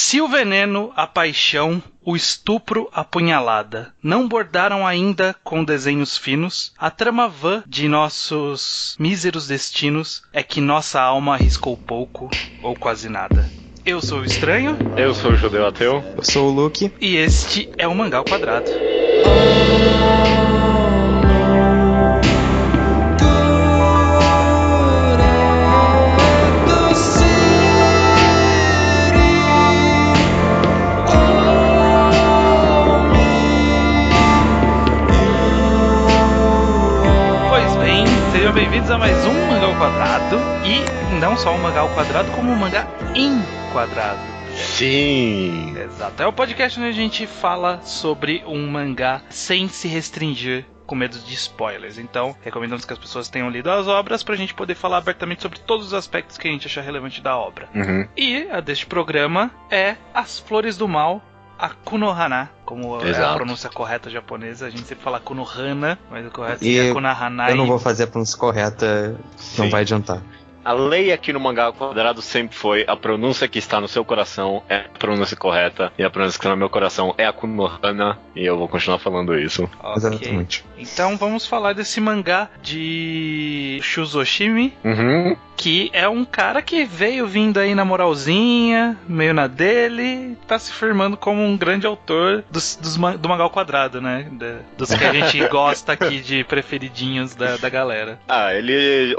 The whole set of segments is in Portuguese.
Se o veneno, a paixão, o estupro, a punhalada não bordaram ainda com desenhos finos, a trama vã de nossos míseros destinos é que nossa alma arriscou pouco ou quase nada. Eu sou o Estranho. Eu sou o Judeu Ateu. Eu sou o Luke. E este é o Mangá ao Quadrado. Sejam bem-vindos a mais um Mangá ao Quadrado. E não só um Mangá ao Quadrado, como um Mangá em Quadrado. Sim! Exato. É o podcast onde a gente fala sobre um mangá sem se restringir com medo de spoilers. Então, recomendamos que as pessoas tenham lido as obras pra gente poder falar abertamente sobre todos os aspectos que a gente achar relevante da obra. E a deste programa é As Flores do Mal, Akunohana, como é a pronúncia correta japonesa. A gente sempre fala Akunohana, mas o correto é Akunohana. Eu não vou fazer a pronúncia correta, não vai adiantar. A lei aqui no Mangá ao Quadrado sempre foi: a pronúncia que está no seu coração é a pronúncia correta, e a pronúncia que está no meu coração é Akunohana, e eu vou continuar falando isso. Okay. Exatamente. Então vamos falar desse mangá de Shuzoshimi, que é um cara que veio vindo aí na moralzinha, meio na dele, tá se firmando como um grande autor do Mangá ao Quadrado, né? Dos que a gente gosta aqui de preferidinhos da galera. Ele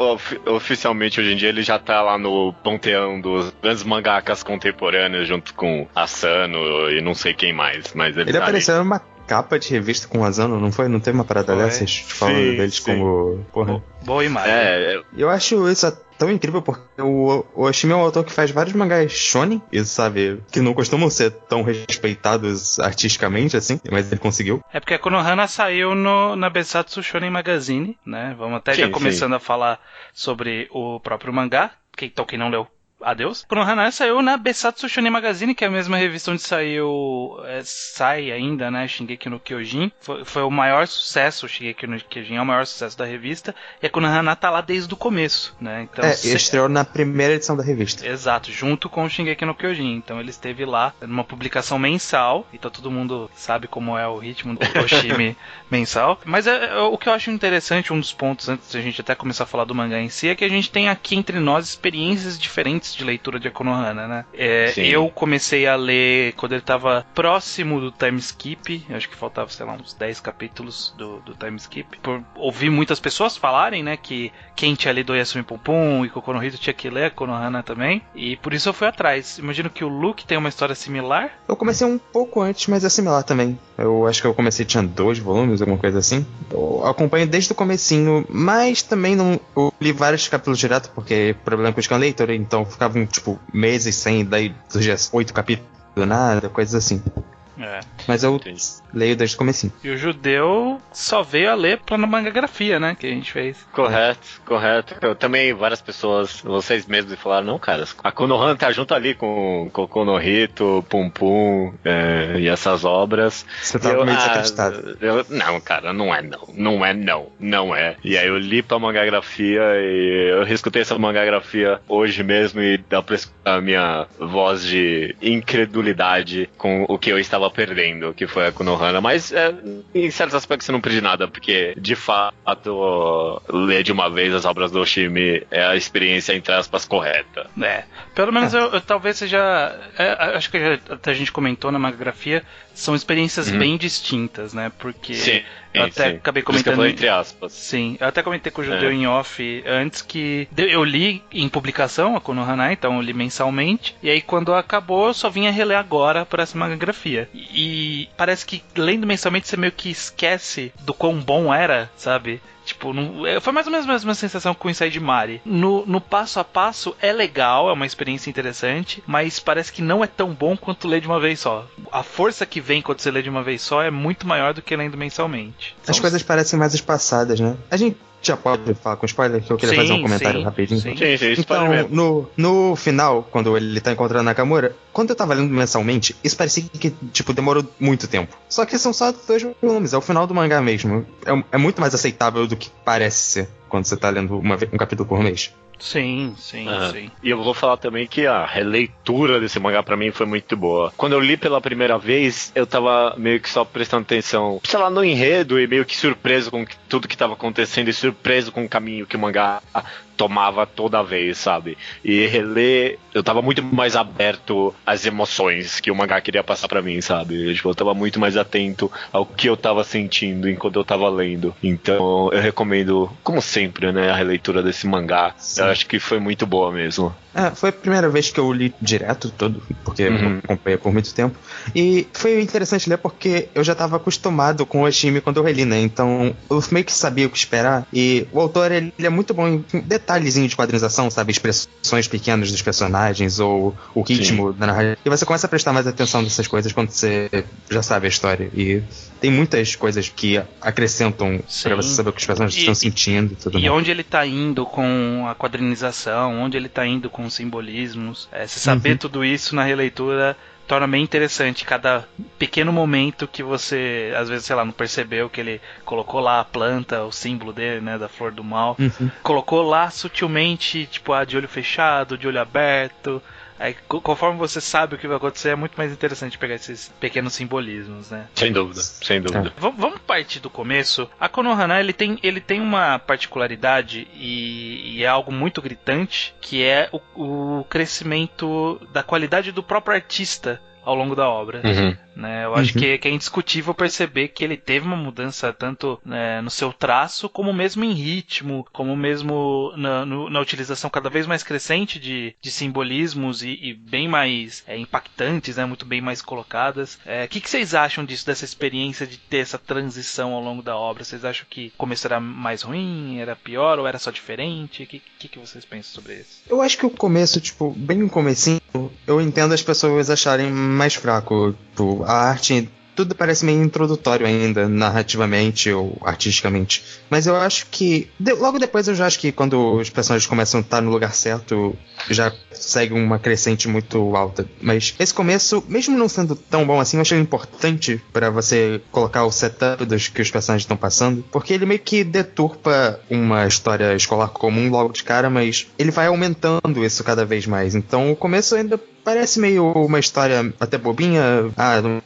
oficialmente hoje em dia ele já tá lá no panteão dos grandes mangakas contemporâneos, junto com Asano e não sei quem mais, mas ele tá apareceu numa capa de revista com o Asano, não foi? Não tem uma parada dessas falando deles como... Porra. Boa imagem. Eu acho isso tão incrível porque o Oshimi é um autor que faz vários mangás shonen, e sabe, que não costumam ser tão respeitados artisticamente assim, mas ele conseguiu. É porque a Konohana saiu na Besatsu Shonen Magazine, né? Vamos até já começando a falar sobre o próprio mangá, quem não leu, adeus. Konohana saiu na Besatsu Shonen Magazine, que é a mesma revista onde sai ainda, né, Shingeki no Kyojin. Foi o maior sucesso, o Shingeki no Kyojin é o maior sucesso da revista, e a Konohana tá lá desde o começo, né? Então, estreou na primeira edição da revista. Exato, junto com o Shingeki no Kyojin. Então ele esteve lá numa publicação mensal, então todo mundo sabe como é o ritmo do Oshimi mensal. Mas o que eu acho interessante, um dos pontos, antes da gente até começar a falar do mangá em si, é que a gente tem aqui entre nós experiências diferentes de leitura de Konohana, né? Eu comecei a ler quando ele tava próximo do time skip, acho que faltava, sei lá, uns 10 capítulos do time skip, por ouvir muitas pessoas falarem, né, que quem tinha lido Yasumi Pum Pum e Kokonohito tinha que ler a Konohana também, e por isso eu fui atrás. Imagino que o Luke tem uma história similar. Eu comecei um pouco antes, mas é similar também. Eu acho que eu comecei, tinha 2 volumes, alguma coisa assim. Eu acompanho desde o comecinho, mas também não... Eu li vários capítulos direto, porque problema com o scan leitor, então ficavam, tipo, meses sem, daí surgia 8 capítulos do nada, coisas assim. Mas eu leio desde o comecinho. E o Judeu só veio a ler pela mangagrafia, né, que a gente fez. Correto. Eu também, várias pessoas, vocês mesmos, falaram: não, cara, a Konohana tá junto ali com Kokonohito, Pum Pum, e essas obras. Você tava meio desacreditado. Não, cara, não é. E aí eu li pra mangagrafia e eu reescutei essa mangagrafia hoje mesmo, e dá pra escutar a minha voz de incredulidade com o que eu estava perdendo, que foi a Konohana. Mas em certos aspectos você não perde nada, porque de fato ler de uma vez as obras do Oshimi é a experiência, entre aspas, correta. Pelo menos eu talvez seja, acho que até a gente comentou na mangagrafia, são experiências bem distintas, né? Porque eu até acabei comentando, entre aspas. Sim, eu até comentei com o Judeu em off antes, que eu li em publicação a Konohana, então eu li mensalmente, e aí quando acabou eu só vinha reler agora por essa mangagrafia. E parece que lendo mensalmente você meio que esquece do quão bom era, sabe? Tipo, foi mais ou menos a mesma sensação com o Inside Mari. No passo a passo é legal, é uma experiência interessante, mas parece que não é tão bom quanto ler de uma vez só. A força que vem quando você lê de uma vez só é muito maior do que lendo mensalmente. As coisas parecem mais espaçadas, né? A gente já pode falar com spoiler, que eu queria fazer um comentário rapidinho. Sim, então, no final, quando ele tá encontrando Nakamura, quando eu tava lendo mensalmente, isso parecia que, tipo, demorou muito tempo. Só que são só 2 volumes, é o final do mangá mesmo. É muito mais aceitável do que parece ser quando você tá lendo um capítulo por mês. Sim. E eu vou falar também que a releitura desse mangá pra mim foi muito boa. Quando eu li pela primeira vez, eu tava meio que só prestando atenção, sei lá, no enredo, e meio que surpreso com tudo que tava acontecendo e surpreso com o caminho que o mangá tomava toda vez, sabe? E reler, eu tava muito mais aberto às emoções que o mangá queria passar pra mim, sabe? Eu tava muito mais atento ao que eu tava sentindo enquanto eu tava lendo. Então, eu recomendo, como sempre, né, a releitura desse mangá. Sim. Eu acho que foi muito boa mesmo. Foi a primeira vez que eu li direto todo, porque eu acompanhei por muito tempo. E foi interessante ler porque eu já estava acostumado com o Oshimi quando eu reli, né? Então eu meio que sabia o que esperar. E o autor, ele é muito bom em detalhezinho de quadrinização, sabe? Expressões pequenas dos personagens ou o ritmo da narrativa. E você começa a prestar mais atenção nessas coisas quando você já sabe a história. E tem muitas coisas que acrescentam pra você saber o que os personagens estão sentindo e tudo mais. E onde ele tá indo com a quadrinização, onde ele tá indo com os simbolismos. Se saber tudo isso na releitura torna bem interessante cada pequeno momento que você, às vezes, sei lá, não percebeu que ele colocou lá a planta, o símbolo dele, né, da flor do mal. Colocou lá sutilmente, tipo, de olho fechado, de olho aberto. Aí, conforme você sabe o que vai acontecer, é muito mais interessante pegar esses pequenos simbolismos, né? Sem dúvida. Vamos partir do começo. A Konohana, ele tem uma particularidade e é algo muito gritante, que é o crescimento da qualidade do próprio artista ao longo da obra. Né? Eu acho que é indiscutível perceber que ele teve uma mudança tanto, né, no seu traço, como mesmo em ritmo, como mesmo na utilização cada vez mais crescente de simbolismos e bem mais impactantes, né, muito bem mais colocadas. O que vocês acham disso, dessa experiência de ter essa transição ao longo da obra? Vocês acham que o começo era mais ruim, era pior ou era só diferente? O que vocês pensam sobre isso? Eu acho que o começo, tipo, bem no comecinho, eu entendo as pessoas acharem mais fraco. Tipo, a arte, tudo parece meio introdutório ainda, narrativamente ou artisticamente. Mas eu acho que, logo depois eu já acho que quando os personagens começam a estar no lugar certo, já segue uma crescente muito alta. Mas esse começo, mesmo não sendo tão bom assim, eu achei importante pra você colocar o setup dos que os personagens estão passando, porque ele meio que deturpa uma história escolar comum logo de cara, mas ele vai aumentando isso cada vez mais. Então o começo ainda parece meio uma história até bobinha.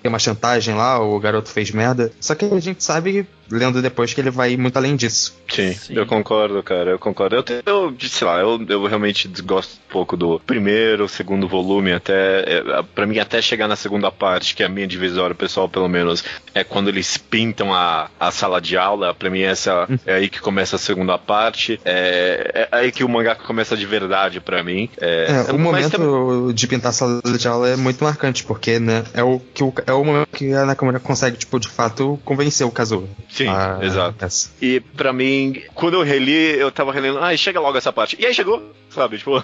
Tem uma chantagem lá, o garoto fez merda. Só que a gente sabe, lendo depois, que ele vai muito além disso. Sim. Eu concordo, cara, eu concordo. Eu realmente desgosto um pouco do primeiro, segundo volume, pra mim até chegar na segunda parte, que é a minha divisória pessoal, pelo menos, é quando eles pintam a sala de aula. Pra mim essa é aí que começa a segunda parte, é aí que o mangá começa de verdade pra mim. O momento de pintar a sala de aula é muito marcante, porque, né, é o momento que a Nakamura consegue, tipo, de fato, convencer o Kazuo. Sim, exato. E pra mim, quando eu reli, eu tava relendo, chega logo essa parte. E aí chegou, sabe? Tipo,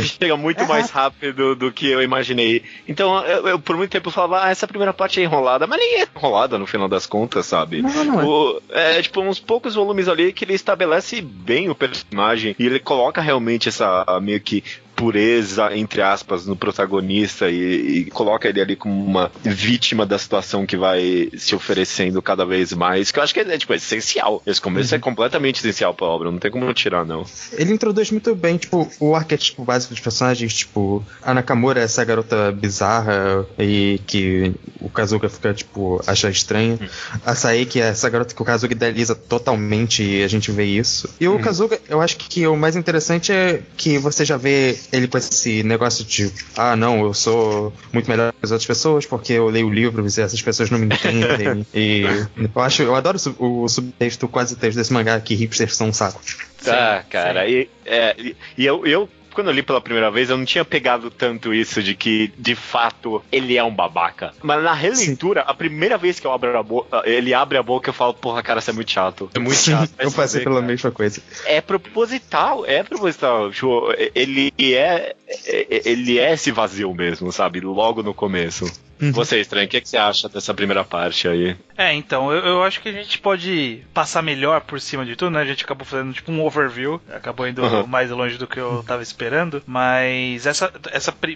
chega muito mais rápido do que eu imaginei. Então, eu por muito tempo falava, essa primeira parte é enrolada, mas nem é enrolada no final das contas, sabe? Não é. Tipo, uns poucos volumes ali que ele estabelece bem o personagem e ele coloca realmente essa meio que pureza, entre aspas, no protagonista e coloca ele ali como uma vítima da situação que vai se oferecendo cada vez mais, que eu acho que é essencial. Esse começo é completamente essencial pra obra, não tem como tirar, não. Ele introduz muito bem, tipo, o arquétipo básico dos personagens, tipo, a Nakamura, essa garota bizarra e que o Kazuga fica, tipo, acha estranha. A Saeki é essa garota que o Kazuga idealiza totalmente e a gente vê isso. E o Kazuga, eu acho que o mais interessante é que você já vê ele com esse negócio de não, eu sou muito melhor que as outras pessoas porque eu leio o livro e essas pessoas não me entendem. E eu adoro o subtexto, quase texto desse mangá, que hipsters são um saco. Cara, sim. E eu quando eu li pela primeira vez, eu não tinha pegado tanto isso de que, de fato, ele é um babaca. Mas na releitura, a primeira vez que ele abre a boca, eu falo, porra, cara, isso é muito chato. É muito chato. Eu passei pela mesma coisa. É proposital. Tipo, ele é esse vazio mesmo, sabe? Logo no começo. Você, Estranho, o que você acha dessa primeira parte aí? Então, eu acho que a gente pode passar melhor por cima de tudo, né? A gente acabou fazendo tipo um overview, acabou indo mais longe do que eu tava esperando, mas essa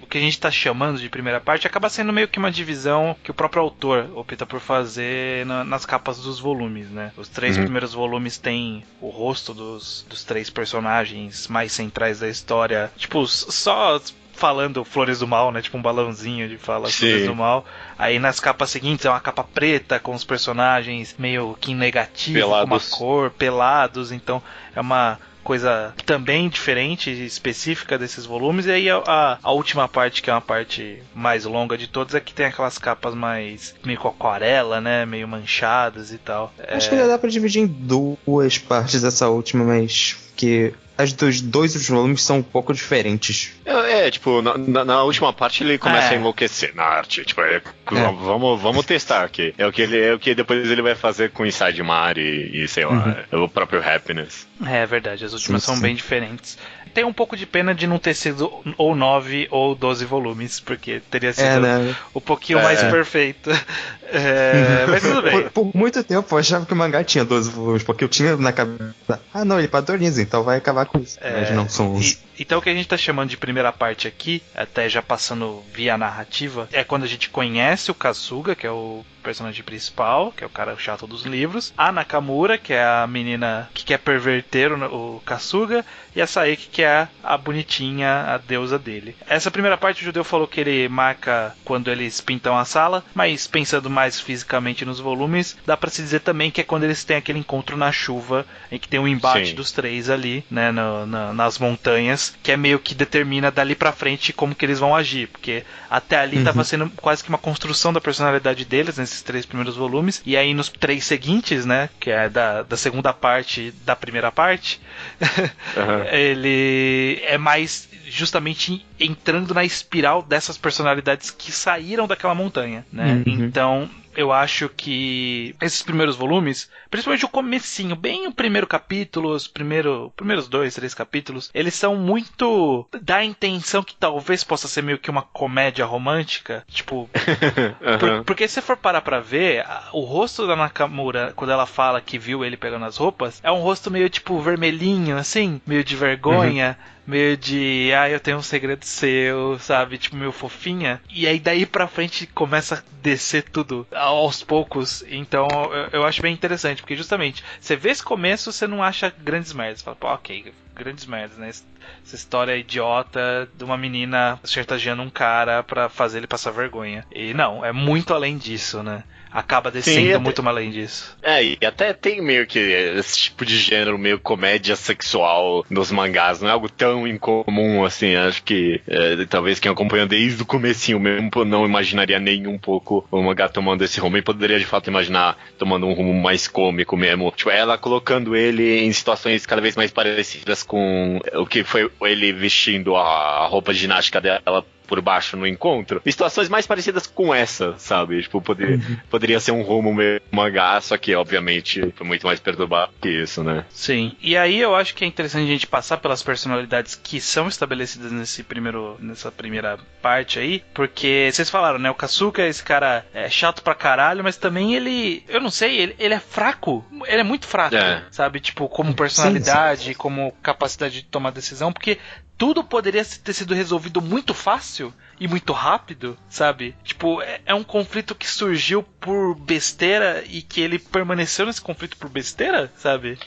o que a gente tá chamando de primeira parte acaba sendo meio que uma divisão que o próprio autor opta por fazer nas capas dos volumes, né? Os 3 primeiros volumes têm o rosto dos 3 personagens mais centrais da história, tipo, só falando Flores do Mal, né? Tipo um balãozinho de fala Flores do Mal. Aí nas capas seguintes é uma capa preta com os personagens meio que negativo, com uma cor, pelados. Então é uma coisa também diferente, específica desses volumes. E aí a última parte, que é uma parte mais longa de todas, é que tem aquelas capas mais meio com aquarela, né? Meio manchadas e tal. Acho que já dá pra dividir em 2 partes essa última, mas que as dos 2 últimos volumes são um pouco diferentes. Tipo, na última parte ele começa a enlouquecer na arte. Tipo, vamos testar aqui. É o que depois ele vai fazer com Inside Mar e sei lá, o próprio Happiness. É verdade, as últimas são bem diferentes. Tem um pouco de pena de não ter sido ou 9 ou 12 volumes, porque teria sido um pouquinho mais perfeito. Mas tudo bem. Por muito tempo eu achava que o mangá tinha 12 volumes, porque eu tinha na cabeça, ele padroniza, então vai acabar com isso. Mas não são 11. Então o que a gente tá chamando de primeira parte aqui, até já passando via narrativa, é quando a gente conhece o Kasuga, que é o personagem principal, que é o cara chato dos livros, a Nakamura, que é a menina que quer perverter o Kasuga, e a Saeki, que é a bonitinha, a deusa dele. Essa primeira parte o Judeu falou que ele marca quando eles pintam a sala, mas pensando mais fisicamente nos volumes, dá pra se dizer também que é quando eles têm aquele encontro na chuva, em que tem um embate dos 3 ali, né, nas montanhas, que é meio que determina dali pra frente como que eles vão agir, porque até ali tava sendo quase que uma construção da personalidade deles, nesses 3 primeiros volumes, e aí nos 3 seguintes, né, que é da segunda parte da primeira parte, ele é mais justamente entrando na espiral dessas personalidades que saíram daquela montanha, né? Então eu acho que esses primeiros volumes, principalmente o comecinho, bem o primeiro capítulo, os primeiros 2, 3 capítulos, eles são muito da intenção que talvez possa ser meio que uma comédia romântica, tipo, porque se você for parar pra ver, o rosto da Nakamura, quando ela fala que viu ele pegando as roupas, é um rosto meio tipo vermelhinho, assim, meio de vergonha, meio de, eu tenho um segredo seu, sabe, tipo, meio fofinha. E aí daí pra frente começa a descer tudo aos poucos. Então eu acho bem interessante, porque justamente você vê esse começo, você não acha grandes merdas. Você fala, pô, ok, grandes merdas, né? Essa história idiota de uma menina chantageando um cara pra fazer ele passar vergonha. E não, é muito além disso, né? Acaba descendo muito mais além disso. E até tem meio que esse tipo de gênero, meio comédia sexual nos mangás. Não é algo tão incomum assim. Acho que talvez quem acompanha desde o comecinho mesmo não imaginaria nem um pouco o mangá tomando esse rumo. E poderia de fato imaginar tomando um rumo mais cômico mesmo. Tipo, ela colocando ele em situações cada vez mais parecidas com o que foi ele vestindo a roupa de ginástica dela por baixo no encontro, e situações mais parecidas com essa, sabe? Tipo, poderia ser um rumo meio mangá, só que, obviamente, foi muito mais perturbado que isso, né? Sim. E aí eu acho que é interessante a gente passar pelas personalidades que são estabelecidas nessa primeira parte aí, porque vocês falaram, né? O Kasuga, esse cara é chato pra caralho, mas também ele, eu não sei, ele é fraco. Ele é muito fraco, sabe? Tipo, como personalidade, como capacidade de tomar decisão, porque tudo poderia ter sido resolvido muito fácil e muito rápido, sabe? Tipo, é um conflito que surgiu por besteira e que ele permaneceu nesse conflito por besteira, sabe?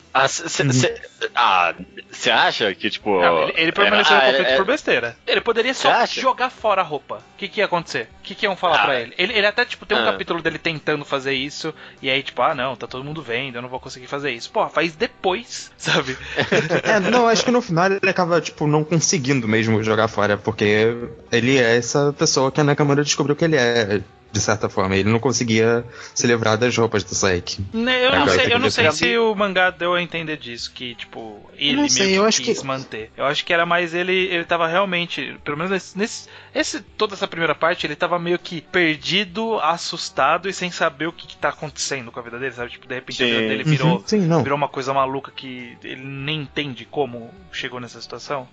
Você acha que, tipo... Não, ele permaneceu no conflito por besteira. Ele poderia só jogar fora a roupa. O que ia acontecer? O que iam falar pra ele? Ele até, tipo, tem um capítulo dele tentando fazer isso, e aí, tipo, não, tá todo mundo vendo, eu não vou conseguir fazer isso. Pô, faz depois, sabe? Não, acho que no final ele acaba, tipo, não conseguindo mesmo jogar fora, porque ele é essa pessoa que a Nakamura descobriu que ele é, de certa forma. Ele não conseguia se livrar das roupas do Saeki. Eu não sei se o mangá deu a entender disso, que, tipo, ele meio que quis manter. Eu acho que era mais ele tava realmente, pelo menos toda essa primeira parte, ele tava meio que perdido, assustado e sem saber o que tá acontecendo com a vida dele, sabe? Tipo, de repente a vida dele virou uma coisa maluca que ele nem entende como chegou nessa situação.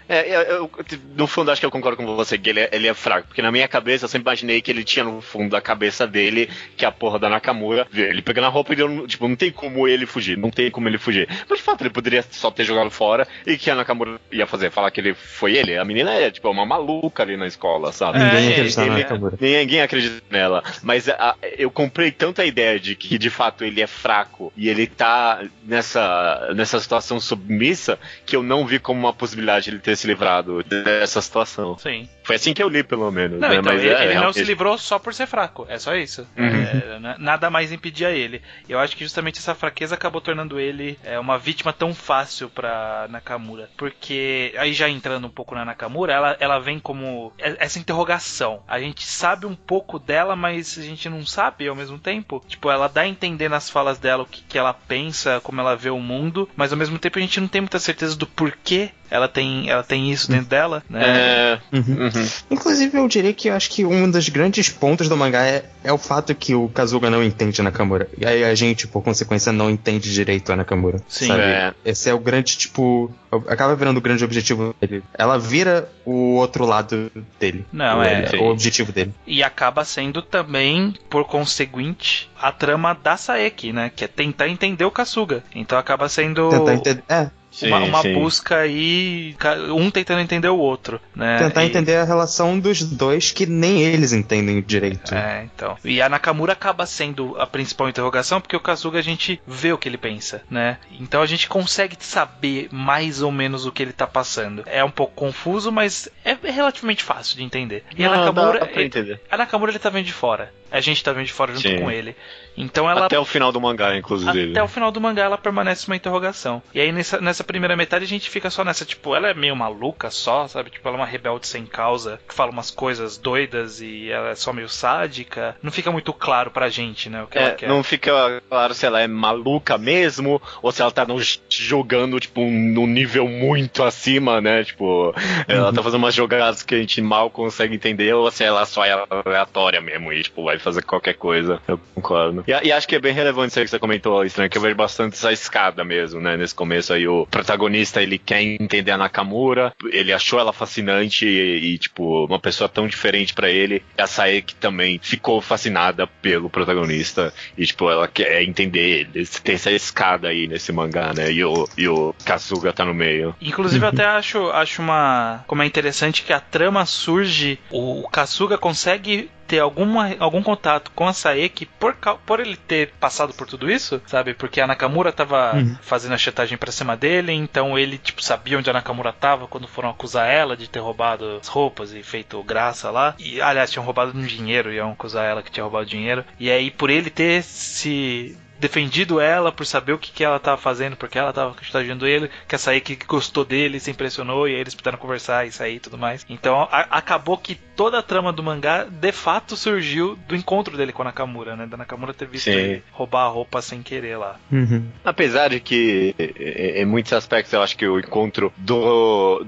Eu, no fundo, acho que eu concordo com você, que ele é fraco, porque na minha cabeça eu sempre imaginei que ele tinha no fundo da cabeça dele, que a porra da Nakamura, ele pegando a roupa e deu, tipo, não tem como ele fugir, mas de fato ele poderia só ter jogado fora, e que a Nakamura ia fazer, falar que ele foi ele. A menina é, tipo, uma maluca ali na escola, sabe? Ninguém acredita na Nakamura. Ninguém acredita nela, mas eu comprei tanto a ideia de que de fato ele é fraco e ele tá nessa situação submissa, que eu não vi como uma possibilidade de ele ter se livrado dessa situação. Sim. Foi assim que eu li, pelo menos. Não, né? então, Mas ele não se livrou só por ser fraco, é só isso. Uhum. Nada mais impedia ele. Eu acho que justamente essa fraqueza acabou tornando ele uma vítima tão fácil pra Nakamura. Porque, aí já entrando um pouco na Nakamura, ela vem como essa interrogação. A gente sabe um pouco dela, mas a gente não sabe ao mesmo tempo. Tipo, ela dá a entender nas falas dela o que ela pensa, como ela vê o mundo, mas ao mesmo tempo a gente não tem muita certeza do porquê ela tem isso dentro dela, né? Inclusive, eu diria que eu acho que um dos grandes pontos do mangá é o fato que o Kasuga não entende a Nakamura. E aí a gente, por consequência, não entende direito a Nakamura. Sim. Sabe? Esse é o grande, tipo... Acaba virando o grande objetivo dele. Ela vira o outro lado dele. O objetivo dele. E acaba sendo também, por conseguinte, a trama da Saeki, né? Que é tentar entender o Kasuga. Então acaba sendo... Tentar entender... Uma busca aí, um tentando entender o outro, né? Tentar entender a relação dos dois, que nem eles entendem direito. Então. E a Nakamura acaba sendo a principal interrogação, porque o Kasuga a gente vê o que ele pensa, né? Então a gente consegue saber mais ou menos o que ele tá passando. É um pouco confuso, mas é relativamente fácil de entender. E a Nakamura, a Nakamura ele tá vendo de fora. A gente tá vendo de fora junto com ele. Então ela... Até o final do mangá, inclusive. Até o final do mangá ela permanece uma interrogação. E aí nessa primeira metade a gente fica só nessa, tipo, ela é meio maluca só, sabe? Tipo, ela é uma rebelde sem causa, que fala umas coisas doidas e ela é só meio sádica. Não fica muito claro pra gente, né? O que ela quer. Não fica claro se ela é maluca mesmo, ou se ela tá jogando, tipo, num nível muito acima, né? Tipo, ela tá fazendo umas jogadas que a gente mal consegue entender, ou se ela só é aleatória mesmo e, tipo, vai fazer qualquer coisa. Eu concordo. E acho que é bem relevante isso aí que você comentou, Estranho, que eu vejo bastante essa escada mesmo, né? Nesse começo aí, o protagonista, ele quer entender a Nakamura, ele achou ela fascinante e tipo, uma pessoa tão diferente pra ele. A Saeki também ficou fascinada pelo protagonista e, tipo, ela quer entender ele. Tem essa escada aí nesse mangá, né? E o Kasuga tá no meio. Inclusive, eu até acho como é interessante que a trama surge, o Kasuga consegue ter algum contato com a Saeki por ele ter passado por tudo isso, sabe? Porque a Nakamura tava fazendo a chetagem pra cima dele, então ele, tipo, sabia onde a Nakamura tava quando foram acusar ela de ter roubado as roupas e feito graça lá. E, aliás, tinham roubado um dinheiro e iam acusar ela que tinha roubado dinheiro. E aí, por ele ter se defendido ela, por saber o que ela tava fazendo, porque ela tava chantageando ele, que a Saeki gostou dele, se impressionou, e aí eles precisaram conversar e sair e tudo mais. Então acabou que toda a trama do mangá de fato surgiu do encontro dele com a Nakamura, né? Da Nakamura ter visto ele roubar a roupa sem querer lá. Apesar de que em muitos aspectos eu acho que o encontro do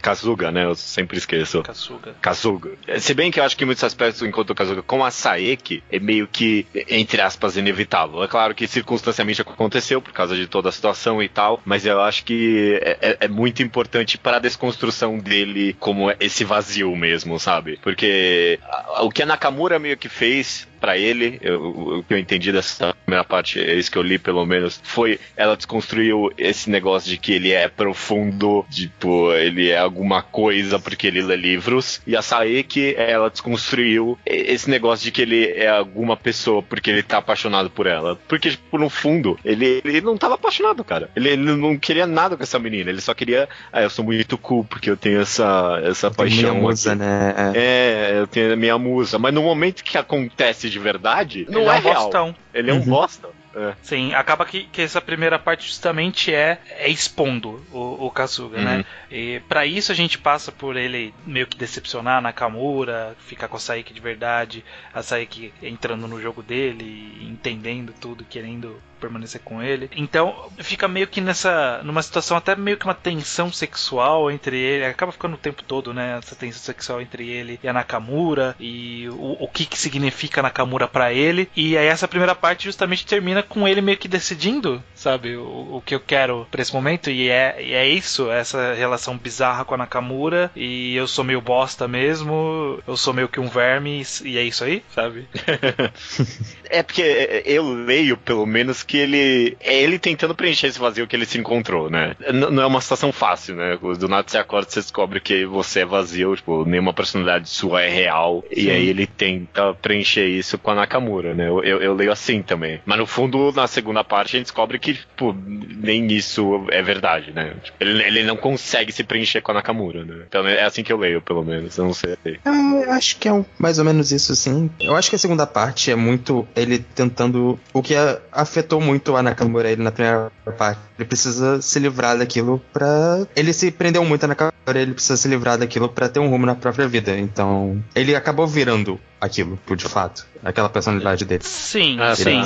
Kasuga, né? Eu sempre esqueço. Kasuga. Se bem que eu acho que em muitos aspectos o encontro do Kasuga com a Saeki é meio que, entre aspas, inevitável. É claro que circunstancialmente aconteceu por causa de toda a situação e tal, mas eu acho que é muito importante para a desconstrução dele como esse vazio mesmo, sabe? Porque o que a Nakamura meio que fez pra ele, o que eu entendi dessa primeira parte, é isso que eu li pelo menos, foi ela desconstruiu esse negócio de que ele é profundo, tipo, ele é alguma coisa porque ele lê livros, e a Saeki, ela desconstruiu esse negócio de que ele é alguma pessoa porque ele tá apaixonado por ela. Porque, tipo, no fundo, ele não tava apaixonado, cara. Ele não queria nada com essa menina, ele só queria, eu sou muito cool porque eu tenho essa paixão. Minha musa, aqui, né? Eu tenho a minha musa, mas no momento que acontece de verdade, não é real. Bostão. Ele é um bosta. Sim, acaba que essa primeira parte justamente é expondo o Kasuga, né? E pra isso a gente passa por ele meio que decepcionar a Nakamura, ficar com a Saeki de verdade, a Saeki entrando no jogo dele, entendendo tudo, querendo permanecer com ele. Então fica meio que numa situação até meio que uma tensão sexual entre ele, acaba ficando o tempo todo, né? Essa tensão sexual entre ele e a Nakamura, e o que significa a Nakamura pra ele. E aí essa primeira parte justamente termina com ele meio que decidindo, sabe, o que eu quero pra esse momento, e é isso, essa relação bizarra com a Nakamura, e eu sou meio bosta mesmo, eu sou meio que um verme, e é isso aí, sabe? É porque eu leio, pelo menos, que ele tentando preencher esse vazio que ele se encontrou, né? Não é uma situação fácil, né? Do nada você acorda e você descobre que você é vazio, tipo, nenhuma personalidade sua é real, sim. E aí ele tenta preencher isso com a Nakamura, né? Eu leio assim também. Mas no fundo, na segunda parte, a gente descobre que, tipo, nem isso é verdade, né? Tipo, ele não consegue se preencher com a Nakamura, né? Então é assim que eu leio, pelo menos. Eu não sei. Eu acho que é mais ou menos isso, sim. Eu acho que a segunda parte é muito ele tentando... O que afetou muito a Nakamura ele na primeira parte. Ele precisa se livrar daquilo pra... Ele se prendeu muito a Nakamura, ele precisa se livrar daquilo pra ter um rumo na própria vida. Então, ele acabou virando aquilo, de fato. Aquela personalidade dele. Sim, sim.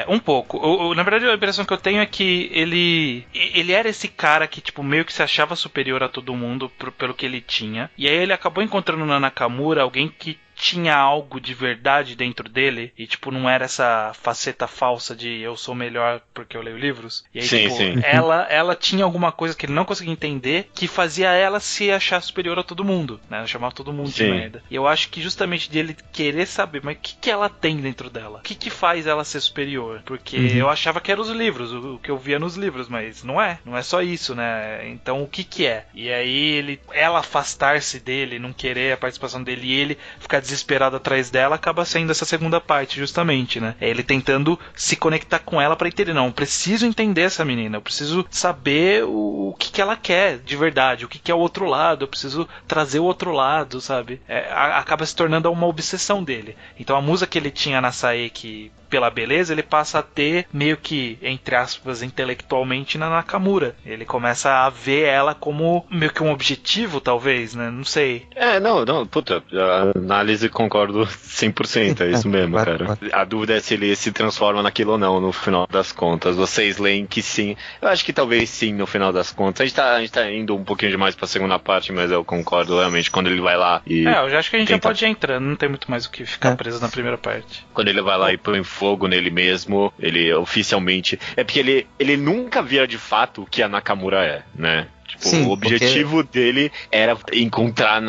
Um pouco. Na verdade, a impressão que eu tenho é que ele era esse cara que, tipo, meio que se achava superior a todo mundo pelo que ele tinha. E aí ele acabou encontrando na Nakamura alguém que tinha algo de verdade dentro dele e, tipo, não era essa faceta falsa de eu sou melhor porque eu leio livros. E aí, sim, tipo, sim. Ela tinha alguma coisa que ele não conseguia entender que fazia ela se achar superior a todo mundo, né? Ela chamava todo mundo de merda. E eu acho que justamente de ele querer saber, mas o que ela tem dentro dela? O que faz ela ser superior? Porque eu achava que eram os livros, o que eu via nos livros, mas não é só isso, né? Então o que é? E aí ela afastar-se dele, não querer a participação dele e ele ficar desesperado atrás dela, acaba sendo essa segunda parte, justamente, né? É ele tentando se conectar com ela pra entender, não, eu preciso entender essa menina, eu preciso saber o que ela quer de verdade, o que é o outro lado, eu preciso trazer o outro lado, sabe? Acaba se tornando uma obsessão dele. Então a musa que ele tinha na Saeki pela beleza, ele passa a ter meio que, entre aspas, intelectualmente na Nakamura. Ele começa a ver ela como meio que um objetivo, talvez, né? Não sei. Não, puta, a análise concordo 100%, é isso mesmo, cara. A dúvida é se ele se transforma naquilo ou não, no final das contas. Vocês leem que sim. Eu acho que talvez sim, no final das contas. A gente tá indo um pouquinho demais pra segunda parte, mas eu concordo realmente, quando ele vai lá e... eu já acho que a gente já pode ir entrando, não tem muito mais o que ficar preso na primeira parte. Quando ele vai lá e põe fogo nele mesmo, ele oficialmente... É porque ele nunca vira de fato o que a Nakamura é, né? Tipo, sim, o objetivo dele era encontrar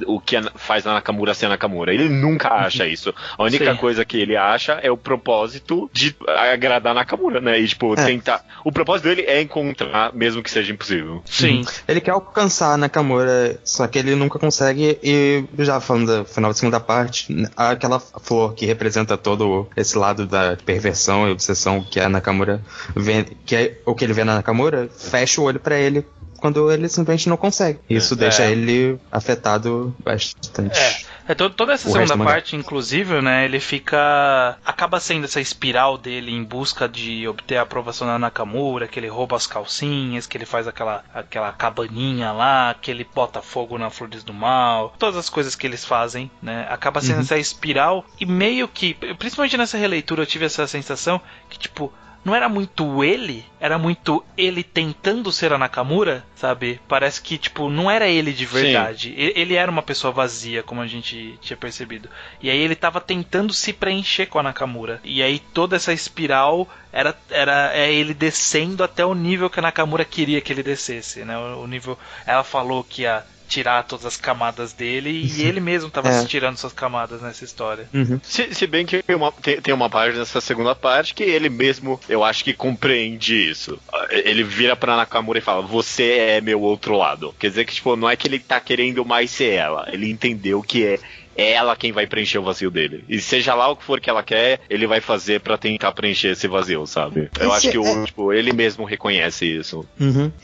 o que faz a Nakamura ser a Nakamura. Ele nunca acha isso. A única coisa que ele acha é o propósito de agradar a Nakamura, né? E, tipo, tentar... O propósito dele é encontrar, mesmo que seja impossível. Sim. Ele quer alcançar a Nakamura, só que ele nunca consegue. E, já falando do final da segunda parte, aquela flor que representa todo esse lado da perversão e obsessão que a Nakamura vê, que é o que ele vê na Nakamura, fecha o olho pra ele quando ele simplesmente não consegue. Isso deixa ele afetado bastante. Toda essa segunda parte, inclusive, né, ele acaba sendo essa espiral dele em busca de obter a aprovação da Nakamura, que ele rouba as calcinhas, que ele faz aquela cabaninha lá, que ele bota fogo na Flores do Mal, todas as coisas que eles fazem, né, acaba sendo essa espiral, e meio que, principalmente nessa releitura, eu tive essa sensação que, tipo, não era muito ele, era muito ele tentando ser a Nakamura, sabe? Parece que, tipo, não era ele de verdade. Ele era uma pessoa vazia, como a gente tinha percebido. E aí ele tava tentando se preencher com a Nakamura. E aí toda essa espiral é ele descendo até o nível que a Nakamura queria que ele descesse, né? O nível... Ela falou que ia tirar todas as camadas dele e ele mesmo estava tirando suas camadas nessa história. Se bem que tem uma parte nessa segunda parte que ele mesmo, eu acho que compreende isso. Ele vira pra Nakamura e fala, você é meu outro lado. Quer dizer que, tipo, não é que ele tá querendo mais ser ela. Ele entendeu que é ela quem vai preencher o vazio dele. E seja lá o que for que ela quer, ele vai fazer pra tentar preencher esse vazio, sabe? Eu acho que tipo, ele mesmo reconhece isso.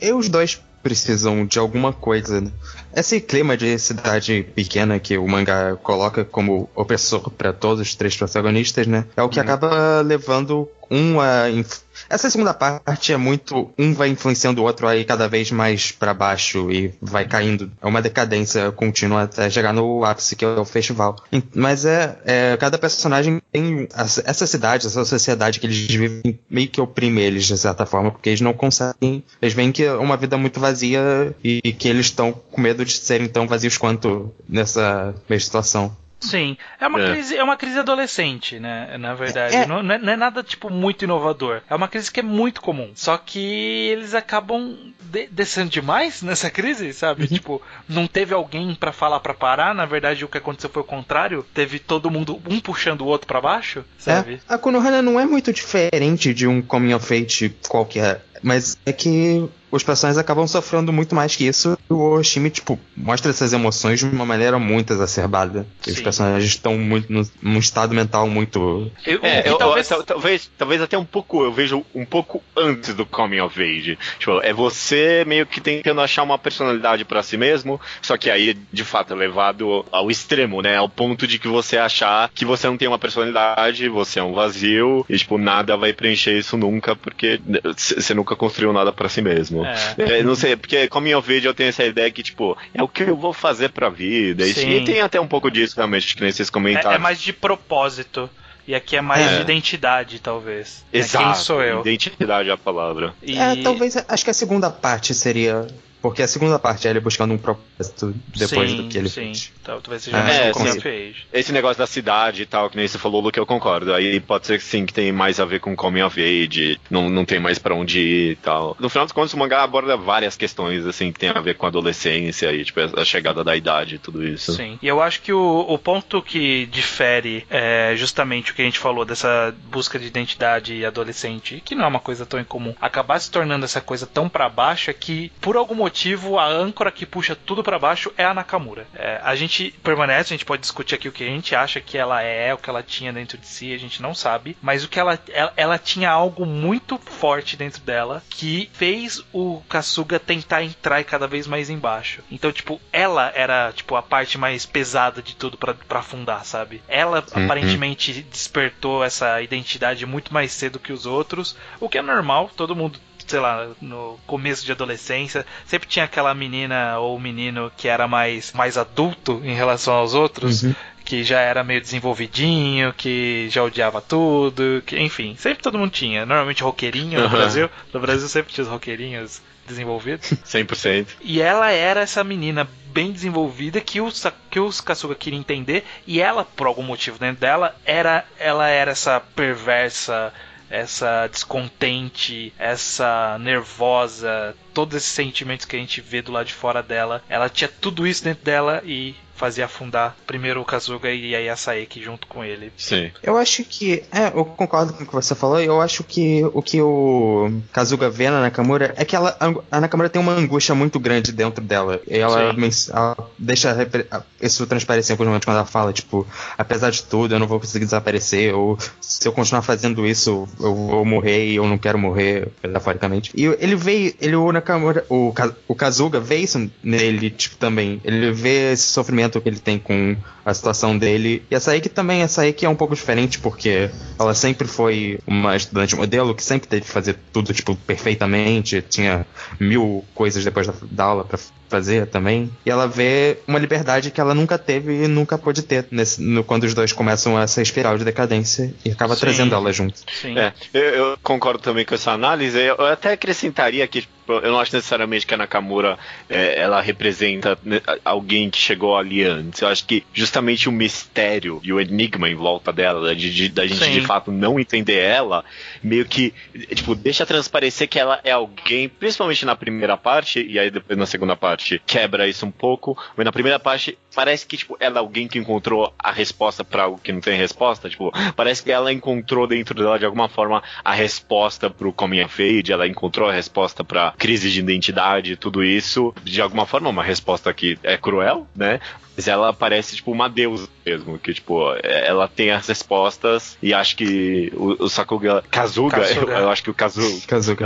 E os dois precisam de alguma coisa, né? Esse clima de cidade pequena que o mangá coloca como opressor para todos os três protagonistas, né? É o que acaba levando essa segunda parte é muito... Um vai influenciando o outro aí cada vez mais pra baixo e vai caindo. É uma decadência contínua até chegar no ápice, que é o festival. Mas cada personagem tem essa cidade, essa sociedade que eles vivem, meio que oprime eles de certa forma, porque eles não conseguem... Eles veem que é uma vida muito vazia e que eles estão com medo de serem tão vazios quanto nessa mesma situação. Sim, é uma crise adolescente, né? Na verdade, não é nada tipo muito inovador. É uma crise que é muito comum. Só que eles acabam descendo demais nessa crise, sabe? Tipo, não teve alguém pra falar pra parar. Na verdade, o que aconteceu foi o contrário. Teve todo mundo um puxando o outro pra baixo, sabe? A Konohana não é muito diferente de um coming of age qualquer, mas é que os personagens acabam sofrendo muito mais que isso. O Oshimi, tipo, mostra essas emoções de uma maneira muito exacerbada. Os personagens estão muito num estado mental muito... Talvez até um pouco, eu vejo um pouco antes do coming of age. Tipo, é você meio que tentando achar uma personalidade pra si mesmo, só que aí, de fato, é levado ao extremo, né? Ao ponto de que você achar que você não tem uma personalidade, você é um vazio, e, tipo, nada vai preencher isso nunca, porque você nunca construiu nada pra si mesmo. Não sei, porque coming of age eu tenho essa ideia que, tipo, é o que eu vou fazer pra vida. E tem até um pouco disso, realmente, que nem vocês comentaram. É mais de propósito. E aqui é mais de identidade, talvez. Exato. Quem sou eu? Identidade é a palavra. Talvez, acho que a segunda parte seria... Porque a segunda parte é ele buscando um propósito depois do que ele fez. Talvez seja mais coming of age. Esse negócio da cidade e tal, que nem você falou, Luke, eu concordo. Aí pode ser que sim, que tem mais a ver com coming of age, não tem mais pra onde ir e tal. No final dos contos, o mangá aborda várias questões, assim, que tem a ver com a adolescência e, tipo, a chegada da idade e tudo isso. Sim, e eu acho que o ponto que difere é justamente o que a gente falou dessa busca de identidade adolescente, que não é uma coisa tão incomum, acabar se tornando essa coisa tão pra baixo é que, por algum motivo, a âncora que puxa tudo pra baixo é a Nakamura. A gente permanece, a gente pode discutir aqui o que a gente acha que ela é, o que ela tinha dentro de si, a gente não sabe, mas o que ela tinha algo muito forte dentro dela que fez o Kasuga tentar entrar cada vez mais embaixo. Então, tipo, ela era, tipo, a parte mais pesada de tudo pra afundar, sabe? Ela aparentemente despertou essa identidade muito mais cedo que os outros, o que é normal, todo mundo, sei lá, no começo de adolescência, sempre tinha aquela menina ou menino que era mais adulto em relação aos outros, que já era meio desenvolvidinho, que já odiava tudo, que, enfim, sempre todo mundo tinha. Normalmente roqueirinho no Brasil. No Brasil sempre tinha os roqueirinhos desenvolvidos. 100%. E ela era essa menina bem desenvolvida que os Kasuga queria entender, e ela, por algum motivo dentro dela, ela era essa perversa, essa descontente, essa nervosa, todos esses sentimentos que a gente vê do lado de fora dela. Ela tinha tudo isso dentro dela e fazia afundar primeiro o Kasuga e aí a Saeki junto com ele. Sim. Eu acho que... eu concordo com o que você falou. Eu acho que o que o Kasuga vê na Nakamura é que a Nakamura tem uma angústia muito grande dentro dela. E ela deixa isso transparecer em alguns momentos quando ela fala, tipo, apesar de tudo, eu não vou conseguir desaparecer, ou se eu continuar fazendo isso, eu vou morrer e eu não quero morrer, metaforicamente. E o Nakamura, o Kasuga vê isso nele, tipo, também. Ele vê esse sofrimento que ele tem com a situação dele. E a Saeki é um pouco diferente, porque ela sempre foi uma estudante modelo que sempre teve que fazer tudo, tipo, perfeitamente. Tinha 1000 coisas depois da aula pra fazer também. E ela vê uma liberdade que ela nunca teve e nunca pôde ter quando os dois começam essa espiral de decadência e acaba trazendo ela junto. Sim. Eu concordo também com essa análise. Eu até acrescentaria que eu não acho necessariamente que a Nakamura ela representa alguém que chegou ali antes. Eu acho que justamente o mistério e o enigma em volta dela, da gente de fato não entender ela, meio que tipo, deixa transparecer que ela é alguém, principalmente na primeira parte, e aí depois na segunda parte quebra isso um pouco, mas na primeira parte parece que tipo, ela é alguém que encontrou a resposta pra algo que não tem resposta. Tipo, parece que ela encontrou dentro dela de alguma forma a resposta pro coming of age, ela encontrou a resposta pra crise de identidade, tudo isso, de alguma forma uma resposta que é cruel, né? Mas ela parece, tipo, uma deusa mesmo, que, tipo, ela tem as respostas e acho que o Kasuga. Eu acho que o Kasuga.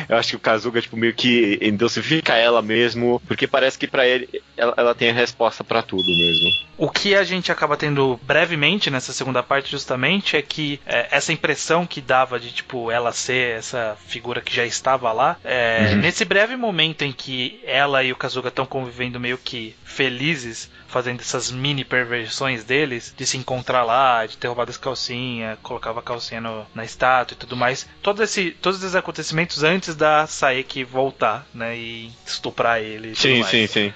Eu acho que o Kasuga, tipo, meio que endulcifica ela mesmo, porque parece que pra ele, ela tem a resposta pra tudo mesmo. O que a gente acaba tendo brevemente nessa segunda parte, justamente, é que essa impressão que dava de, tipo, ela ser essa figura que já estava lá, nesse breve momento em que ela e o Kasuga estão convivendo meio que felizes, fazendo essas mini perversões deles, de se encontrar lá, de ter roubado as calcinhas, colocava a calcinha na estátua e tudo mais, todos esses acontecimentos antes da Saeki voltar, né, e estuprar ele e tudo mais. Sim.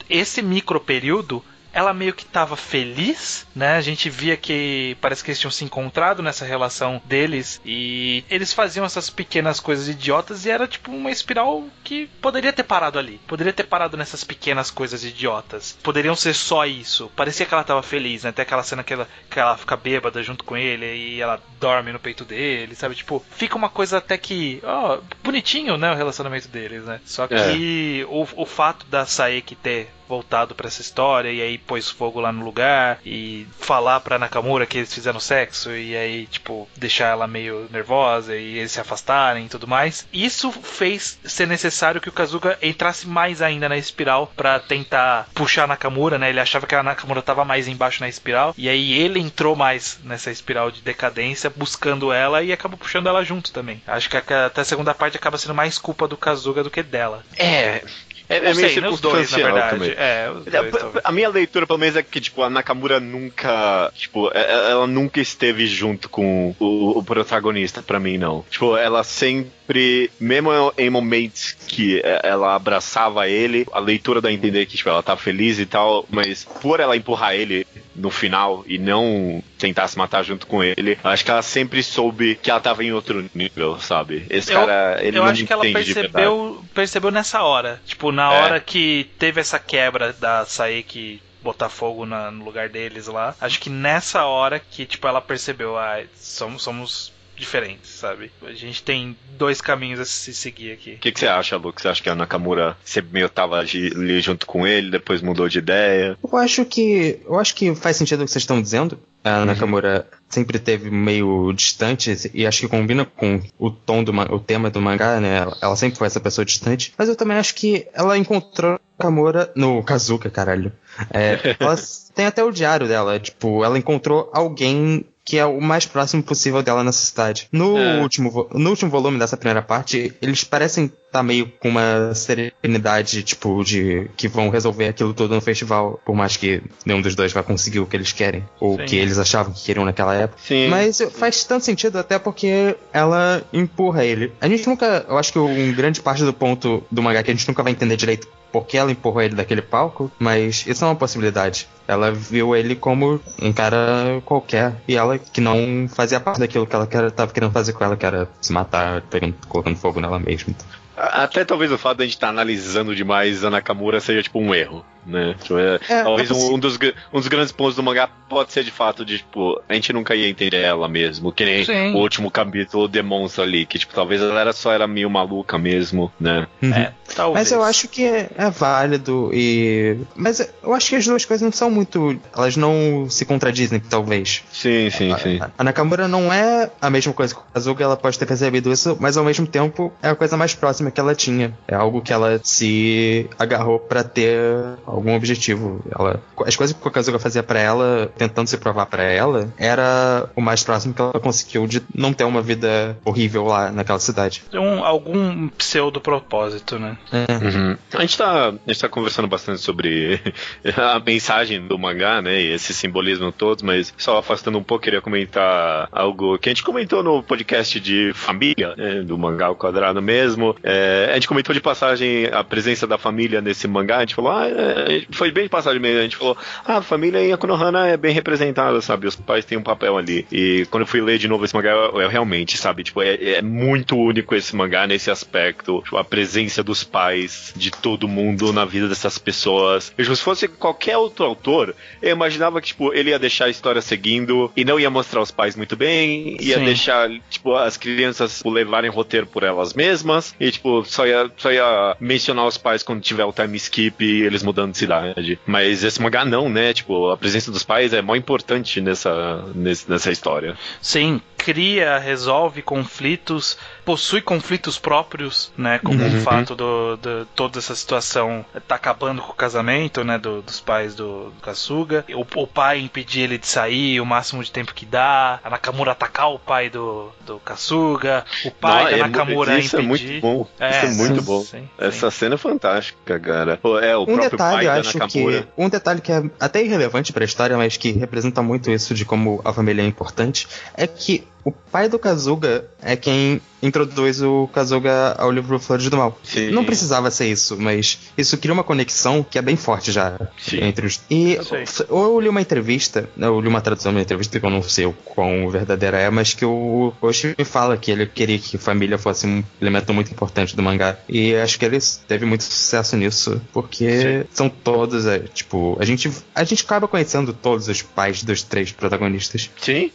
Esse micro período ela meio que tava feliz, né? A gente via que parece que eles tinham se encontrado nessa relação deles e eles faziam essas pequenas coisas idiotas e era tipo uma espiral que poderia ter parado ali. Poderia ter parado nessas pequenas coisas idiotas. Poderiam ser só isso. Parecia que ela tava feliz, né? Até aquela cena que ela fica bêbada junto com ele e ela dorme no peito dele, sabe? Tipo, fica uma coisa até que... bonitinho, né? O relacionamento deles, né? Só que o fato da Saeki ter voltado pra essa história e aí pôs fogo lá no lugar e falar pra Nakamura que eles fizeram sexo e aí, tipo, deixar ela meio nervosa e eles se afastarem e tudo mais. Isso fez ser necessário que o Kazuga entrasse mais ainda na espiral pra tentar puxar a Nakamura, né? Ele achava que a Nakamura tava mais embaixo na espiral e aí ele entrou mais nessa espiral de decadência buscando ela e acabou puxando ela junto também. Acho que até a segunda parte acaba sendo mais culpa do Kazuga do que dela. É meio circunstancial também. A minha leitura, pelo menos, é que, tipo, a Nakamura nunca... Tipo, ela nunca esteve junto com o protagonista, pra mim, não. Tipo, ela sempre... Mesmo em momentos que ela abraçava ele, a leitura dá a entender que, tipo, ela tá feliz e tal, mas por ela empurrar ele no final e não tentar se matar junto com ele, acho que ela sempre soube que ela tava em outro nível, sabe? Esse cara, ele não entende de verdade. Eu acho que ela percebeu nessa hora. Tipo, na hora que teve essa quebra da Saeki botar fogo no lugar deles lá, acho que nessa hora que, tipo, ela percebeu, somos diferentes, sabe? A gente tem dois caminhos a se seguir aqui. O que você acha, Lu? Você acha que a Nakamura sempre meio tava ali junto com ele, depois mudou de ideia? Eu acho que faz sentido o que vocês estão dizendo. A Nakamura sempre teve meio distante e acho que combina com o tom o tema do mangá, né? Ela sempre foi essa pessoa distante. Mas eu também acho que ela encontrou Nakamura no Kazuka, caralho. Ela tem até o diário dela. Tipo, ela encontrou alguém que é o mais próximo possível dela nessa cidade. No último volume dessa primeira parte, eles parecem estar meio com uma serenidade, tipo, de que vão resolver aquilo tudo no festival, por mais que nenhum dos dois vai conseguir o que eles querem, ou que eles achavam que queriam naquela época. Sim. Mas faz tanto sentido até porque ela empurra ele. A gente nunca, eu acho que grande parte do ponto do mangá que a gente nunca vai entender direito porque ela empurrou ele daquele palco, mas isso é uma possibilidade. Ela viu ele como um cara qualquer, e ela que não fazia parte daquilo que ela tava querendo fazer com ela, que era se matar, colocando fogo nela mesma. Então. Até talvez o fato de a gente estar analisando demais a Nakamura seja tipo um erro, né? Talvez um dos grandes pontos do mangá pode ser de fato de, tipo, a gente nunca ia entender ela mesmo, que nem o último capítulo demonstra ali, que tipo, talvez ela só era meio maluca mesmo, né? Talvez. Mas eu acho que é válido mas eu acho que as duas coisas não são muito... Elas não se contradizem, talvez. Sim. A Nakamura não é a mesma coisa que o Kazuga, ela pode ter percebido isso, mas ao mesmo tempo é a coisa mais próxima que ela tinha. É algo que ela se agarrou pra ter algum objetivo. As coisas que o Kazuga fazia pra ela, tentando se provar pra ela, era o mais próximo que ela conseguiu de não ter uma vida horrível lá naquela cidade. Algum pseudo-propósito, né? A gente tá conversando bastante sobre a mensagem do mangá, né, e esse simbolismo todo, mas só afastando um pouco, queria comentar algo que a gente comentou no podcast de família, né, do mangá ao quadrado mesmo. A gente comentou de passagem a presença da família nesse mangá, a gente falou, foi bem de passagem mesmo, a gente falou, a família em Konohana é bem representada, sabe, os pais têm um papel ali, e quando eu fui ler de novo esse mangá, eu realmente, sabe, tipo, é muito único esse mangá nesse aspecto, tipo, a presença dos pais, de todo mundo na vida dessas pessoas. E, se fosse qualquer outro autor, eu imaginava que, tipo, ele ia deixar a história seguindo e não ia mostrar os pais muito bem, ia deixar, tipo, as crianças levarem roteiro por elas mesmas, e, tipo, só ia mencionar os pais quando tiver o time skip e eles mudando de cidade. Mas esse mangá não, né? Tipo, a presença dos pais é mó importante nessa história. Sim, resolve conflitos, possui conflitos próprios, né? Como o fato de toda essa situação tá acabando com o casamento, né? Dos pais do Kazuga. O pai impedir ele de sair o máximo de tempo que dá. A Nakamura atacar o pai do Kazuga. O pai da Nakamura isso impedir. É muito bom. Isso é muito bom. Sim. Essa cena é fantástica, cara. O próprio pai da Nakamura. Um detalhe que é até irrelevante pra história, mas que representa muito isso de como a família é importante, é que o pai do Kazuga é quem introduz o Kasuga ao livro Flores do Mal. Sim. Não precisava ser isso, mas isso cria uma conexão que é bem forte já. Sim. Entre os... E eu li uma entrevista, eu li uma tradução de uma entrevista que eu não sei o quão verdadeira é, mas que o Oshii fala que ele queria que família fosse um elemento muito importante do mangá. E acho que ele teve muito sucesso nisso, porque são todos, tipo, a gente acaba conhecendo todos os pais dos 3 protagonistas. Sim.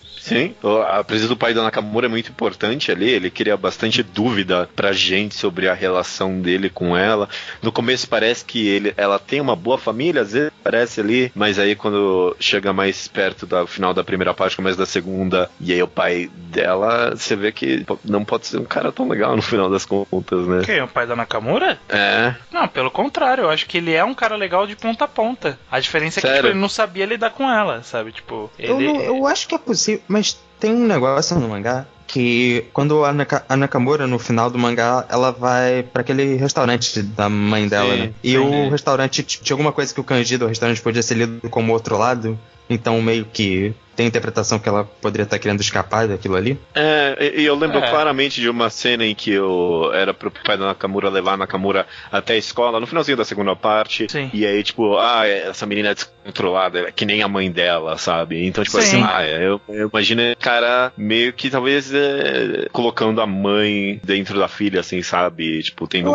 A presença do pai do Nakamura é muito importante ali. Ele cria bastante dúvida pra gente sobre a relação dele com ela. No começo parece que ela tem uma boa família, às vezes parece ali, mas aí quando chega mais perto do final da primeira parte, começo da segunda, e aí o pai dela, você vê que não pode ser um cara tão legal no final das contas, né? Quem? O pai da Nakamura? É. Não, pelo contrário, eu acho que ele é um cara legal de ponta a ponta. A diferença é que tipo, ele não sabia lidar com ela, sabe? Tipo, eu acho que é possível, mas tem um negócio no mangá que quando a Nakamura, no final do mangá, ela vai pra aquele restaurante da mãe dela, né? E o restaurante tinha alguma coisa que o kanji do restaurante podia ser lido como outro lado, então meio que tem a interpretação que ela poderia estar querendo escapar daquilo ali. E eu lembro claramente de uma cena em que era pro pai da Nakamura levar a Nakamura até a escola, no finalzinho da segunda parte. Sim. E aí, tipo, essa menina é descontrolada, é que nem a mãe dela, sabe? Então, tipo Sim. assim, eu imagino o cara meio que talvez colocando a mãe dentro da filha, assim, sabe? Tipo, tendo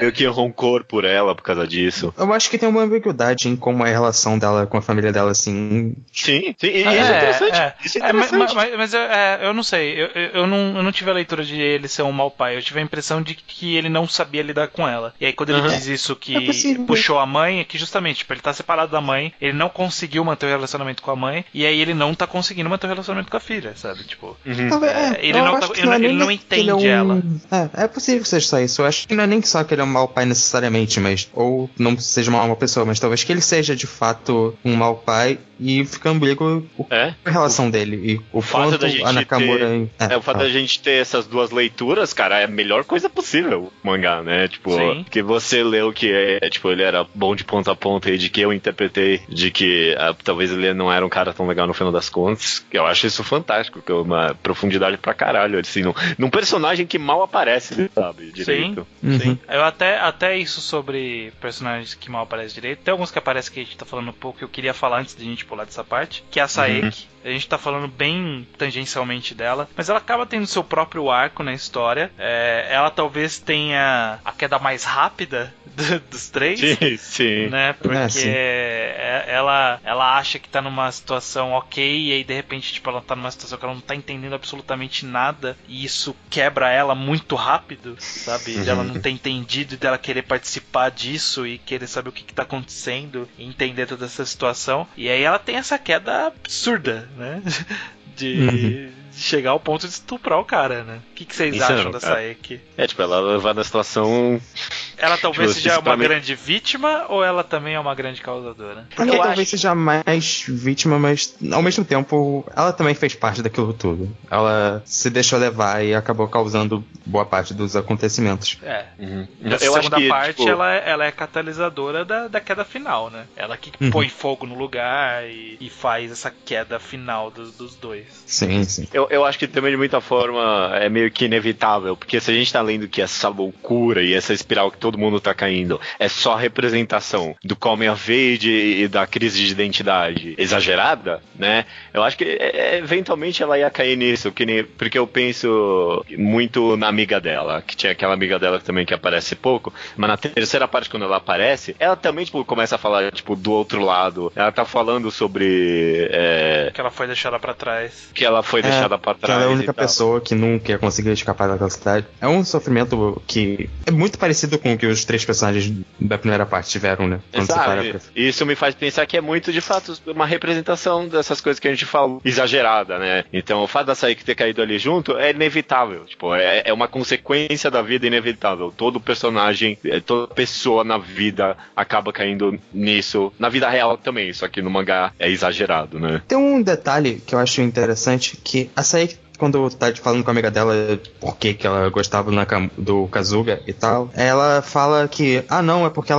meio que rancor por ela por causa disso. Eu acho que tem uma ambiguidade em como é a relação dela com a família dela, assim. Sim. Isso é interessante. Isso é interessante. Mas eu não sei. Eu não tive a leitura de ele ser um mau pai. Eu tive a impressão de que ele não sabia lidar com ela. E aí quando ele diz isso que puxou a mãe, é que justamente, tipo, ele tá separado da mãe, ele não conseguiu manter o relacionamento com a mãe, e aí ele não tá conseguindo manter o relacionamento com a filha, sabe? Tipo, ele não entende ela. É possível que seja só isso. Eu acho que não é nem só que ele é um mau pai necessariamente, mas ou não seja uma má pessoa, mas talvez que ele seja de fato um mau pai e fica ambíguo a relação dele. E o fato da gente Nakamura o fato da gente ter essas duas leituras, cara, é a melhor coisa possível o mangá, né? Tipo, que você leu que tipo, ele era bom de ponta a ponta e de que eu interpretei de que talvez ele não era um cara tão legal no final das contas. Eu acho isso fantástico, que é uma profundidade pra caralho, assim, num personagem que mal aparece, sabe, direito. Sim. Eu até isso sobre personagens que mal aparecem direito. Tem alguns que aparecem que a gente tá falando um pouco que eu queria falar antes de a gente pular dessa parte, que é a Saeki. A gente tá falando bem tangencialmente dela, mas ela acaba tendo seu próprio arco na história. Ela talvez tenha a queda mais rápida dos 3. Sim. Né? Porque ela acha que tá numa situação ok, e aí de repente tipo, ela tá numa situação que ela não tá entendendo absolutamente nada, e isso quebra ela muito rápido, sabe? Ela não ter entendido, e dela querer participar disso e querer saber o que tá acontecendo e entender toda essa situação. E aí ela tem essa queda absurda, né? De chegar ao ponto de estuprar o cara, né? O que vocês acham da Saeki? Tipo, ela levar na situação... Ela talvez seja uma grande vítima, ou ela também é uma grande causadora? Ela talvez seja mais vítima, mas ao mesmo tempo ela também fez parte daquilo tudo. Ela se deixou levar e acabou causando boa parte dos acontecimentos. Na segunda parte, tipo... ela é catalisadora da queda final, né? Ela que põe fogo no lugar e faz essa queda final dos dois. Sim. Eu acho que também de muita forma é meio que inevitável, porque se a gente tá lendo que essa loucura e essa espiral que todo mundo tá caindo é só representação do coming of age e da crise de identidade exagerada, né? Eu acho que eventualmente ela ia cair nisso, porque eu penso muito na amiga dela, que tinha aquela amiga dela também que aparece pouco, mas na terceira parte quando ela aparece, ela também tipo, começa a falar tipo, do outro lado, ela tá falando sobre... que ela foi deixada pra trás. Que ela foi deixada pra trás. Ela é a única pessoa que nunca ia conseguir escapar daquela cidade. É um sofrimento que é muito parecido com o que os 3 personagens da primeira parte tiveram, né? Isso me faz pensar que é muito, de fato, uma representação dessas coisas que a gente fala exagerada, né? Então, o fato da Saeki ter caído ali junto é inevitável. Tipo, é uma consequência da vida inevitável. Todo personagem, toda pessoa na vida acaba caindo nisso. Na vida real também, só que no mangá é exagerado, né? Tem um detalhe que eu acho interessante, que a Saeki, quando tá falando com a amiga dela por que ela gostava do Kazuga e tal, ela fala que, não, é porque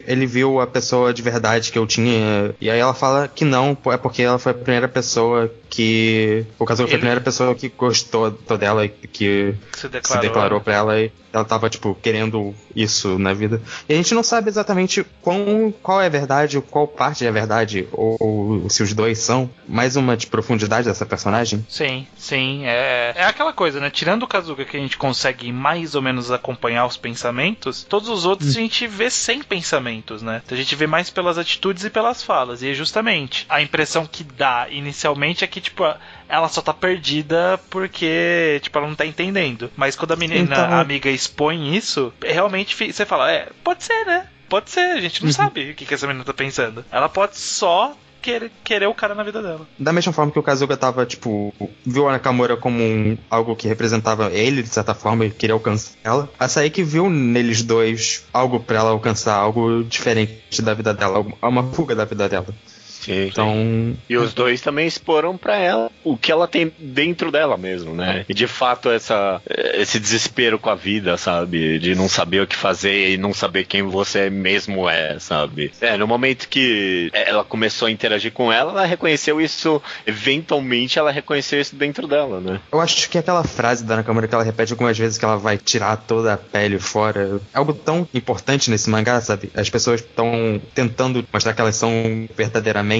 ele viu a pessoa de verdade que eu tinha. E aí ela fala que não, é porque ela foi a primeira pessoa que... O Kazuga foi a primeira pessoa que gostou dela e que se declarou pra ela, e ela tava, tipo, querendo isso na vida. E a gente não sabe exatamente qual é a verdade, qual parte é a verdade, ou se os dois são. Mais uma de profundidade dessa personagem. Sim. É aquela coisa, né? Tirando o Kazuga, que a gente consegue mais ou menos acompanhar os pensamentos, todos os outros a gente vê sem pensamentos, né? Então a gente vê mais pelas atitudes e pelas falas. E é justamente a impressão que dá inicialmente é que, tipo, ela só tá perdida porque, tipo, ela não tá entendendo. Mas quando a menina, a amiga expõe isso, realmente você fala, pode ser, né? Pode ser, a gente não sabe o que essa menina tá pensando. Ela pode só querer o cara na vida dela. Da mesma forma que o Kazuga tava, tipo, viu a Nakamura como algo que representava ele, de certa forma, e queria alcançar ela. A Saiki viu neles dois algo pra ela alcançar, algo diferente da vida dela, uma fuga da vida dela. Sim, então... E os dois também exporam pra ela o que ela tem dentro dela mesmo, né? E de fato esse desespero com a vida, sabe? De não saber o que fazer e não saber quem você mesmo é, sabe? No momento que ela começou a interagir com ela reconheceu isso, eventualmente ela reconheceu isso dentro dela, né? Eu acho que aquela frase da Nakamura que ela repete algumas vezes, que ela vai tirar toda a pele fora, é algo tão importante nesse mangá, sabe? As pessoas estão tentando mostrar que elas são verdadeiramente,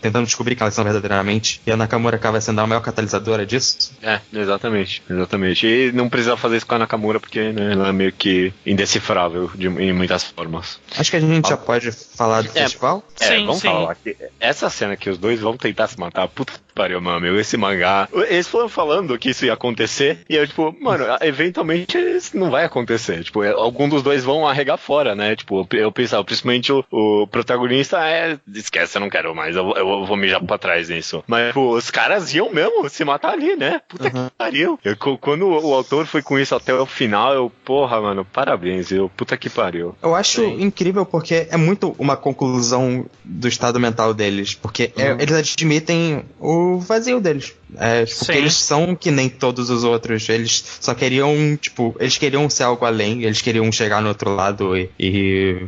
tentando descobrir que elas são verdadeiramente, e a Nakamura acaba sendo a maior catalisadora disso. Exatamente. E não precisa fazer isso com a Nakamura porque, né, ela é meio que indecifrável em muitas formas. Acho que a gente já pode falar do festival. Vamos falar aqui. Essa cena que os dois vão tentar se matar, puta que pariu, meu amigo, esse mangá. Eles foram falando que isso ia acontecer, e eu, tipo, mano, eventualmente isso não vai acontecer. Tipo, algum dos dois vão arregar fora, né? Tipo, eu pensava, principalmente o protagonista, esquece, eu não quero mais, eu vou mijar pra trás nisso. Mas, tipo, os caras iam mesmo se matar ali, né? Puta que pariu. Quando o autor foi com isso até o final, porra, mano, parabéns, puta que pariu. Eu acho incrível porque é muito uma conclusão do estado mental deles, porque eles admitem o vazio deles. Porque eles são que nem todos os outros. Eles só queriam, tipo, eles queriam ser algo além, eles queriam chegar no outro lado e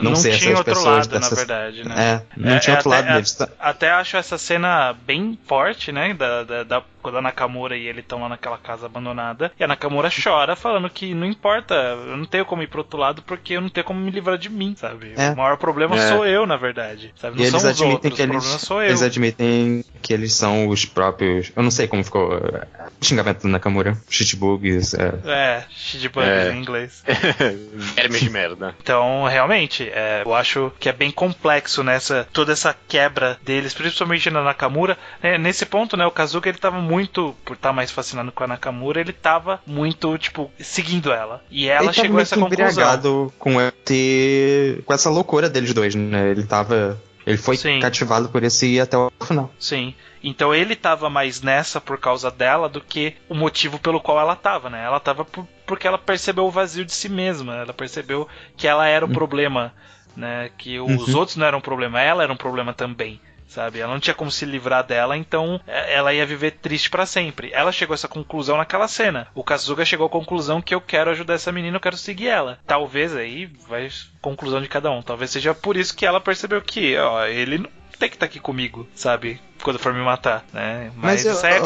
não ser tinha essas outro pessoas lado, na verdade, né? Não tinha outro lado deles. Até acho essa cena bem forte, né? Quando a Nakamura e ele estão lá naquela casa abandonada, e a Nakamura chora falando que não importa, eu não tenho como ir pro outro lado porque eu não tenho como me livrar de mim, sabe? O maior problema sou eu, na verdade, sabe? Não são os outros, o problema sou eu. Eles admitem que eles são os próprios, eu não sei como ficou o xingamento do Nakamura, shitbugs. Shitbugs em inglês. Vermes de merda. Então, realmente, eu acho que é bem complexo toda essa quebra deles, principalmente na Nakamura. Nesse ponto, né, o Kazuga, ele tava muito, por estar mais fascinado com a Nakamura, ele tava muito, tipo, seguindo ela. E ela chegou a essa conclusão. Embriagado com essa loucura deles dois, né? Ele foi cativado por isso e ir até o final. Sim. Então ele tava mais nessa por causa dela do que o motivo pelo qual ela tava, né? Ela tava porque ela percebeu o vazio de si mesma. Ela percebeu que ela era o problema, né? Que os outros não eram um problema, ela era um problema também. Sabe? Ela não tinha como se livrar dela, então ela ia viver triste pra sempre. Ela chegou a essa conclusão naquela cena. O Kazuga chegou à conclusão que eu quero ajudar essa menina, eu quero seguir ela. Talvez aí vai conclusão de cada um. Talvez seja por isso que ela percebeu que ele não tem que estar aqui comigo, sabe? Quando for me matar, né? Mas isso aí é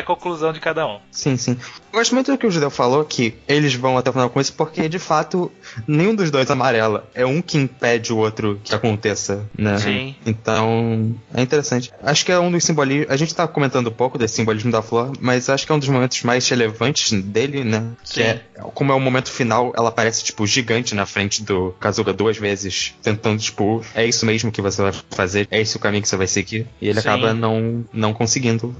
conclusão de cada um. Sim. Eu gosto muito do que o Judeu falou, que eles vão até o final com isso, porque de fato nenhum dos dois amarela. É um que impede o outro que aconteça, né? Sim. Então, é interessante. Acho que é um dos simbolismos. A gente tá comentando um pouco desse simbolismo da flor, mas acho que é um dos momentos mais relevantes dele, né? Sim. Que como é o momento final, ela parece, tipo, gigante na frente do Kazuga 2 vezes, tentando, tipo, é isso mesmo que você vai fazer, é esse o caminho que você vai seguir. E ele acaba não conseguindo.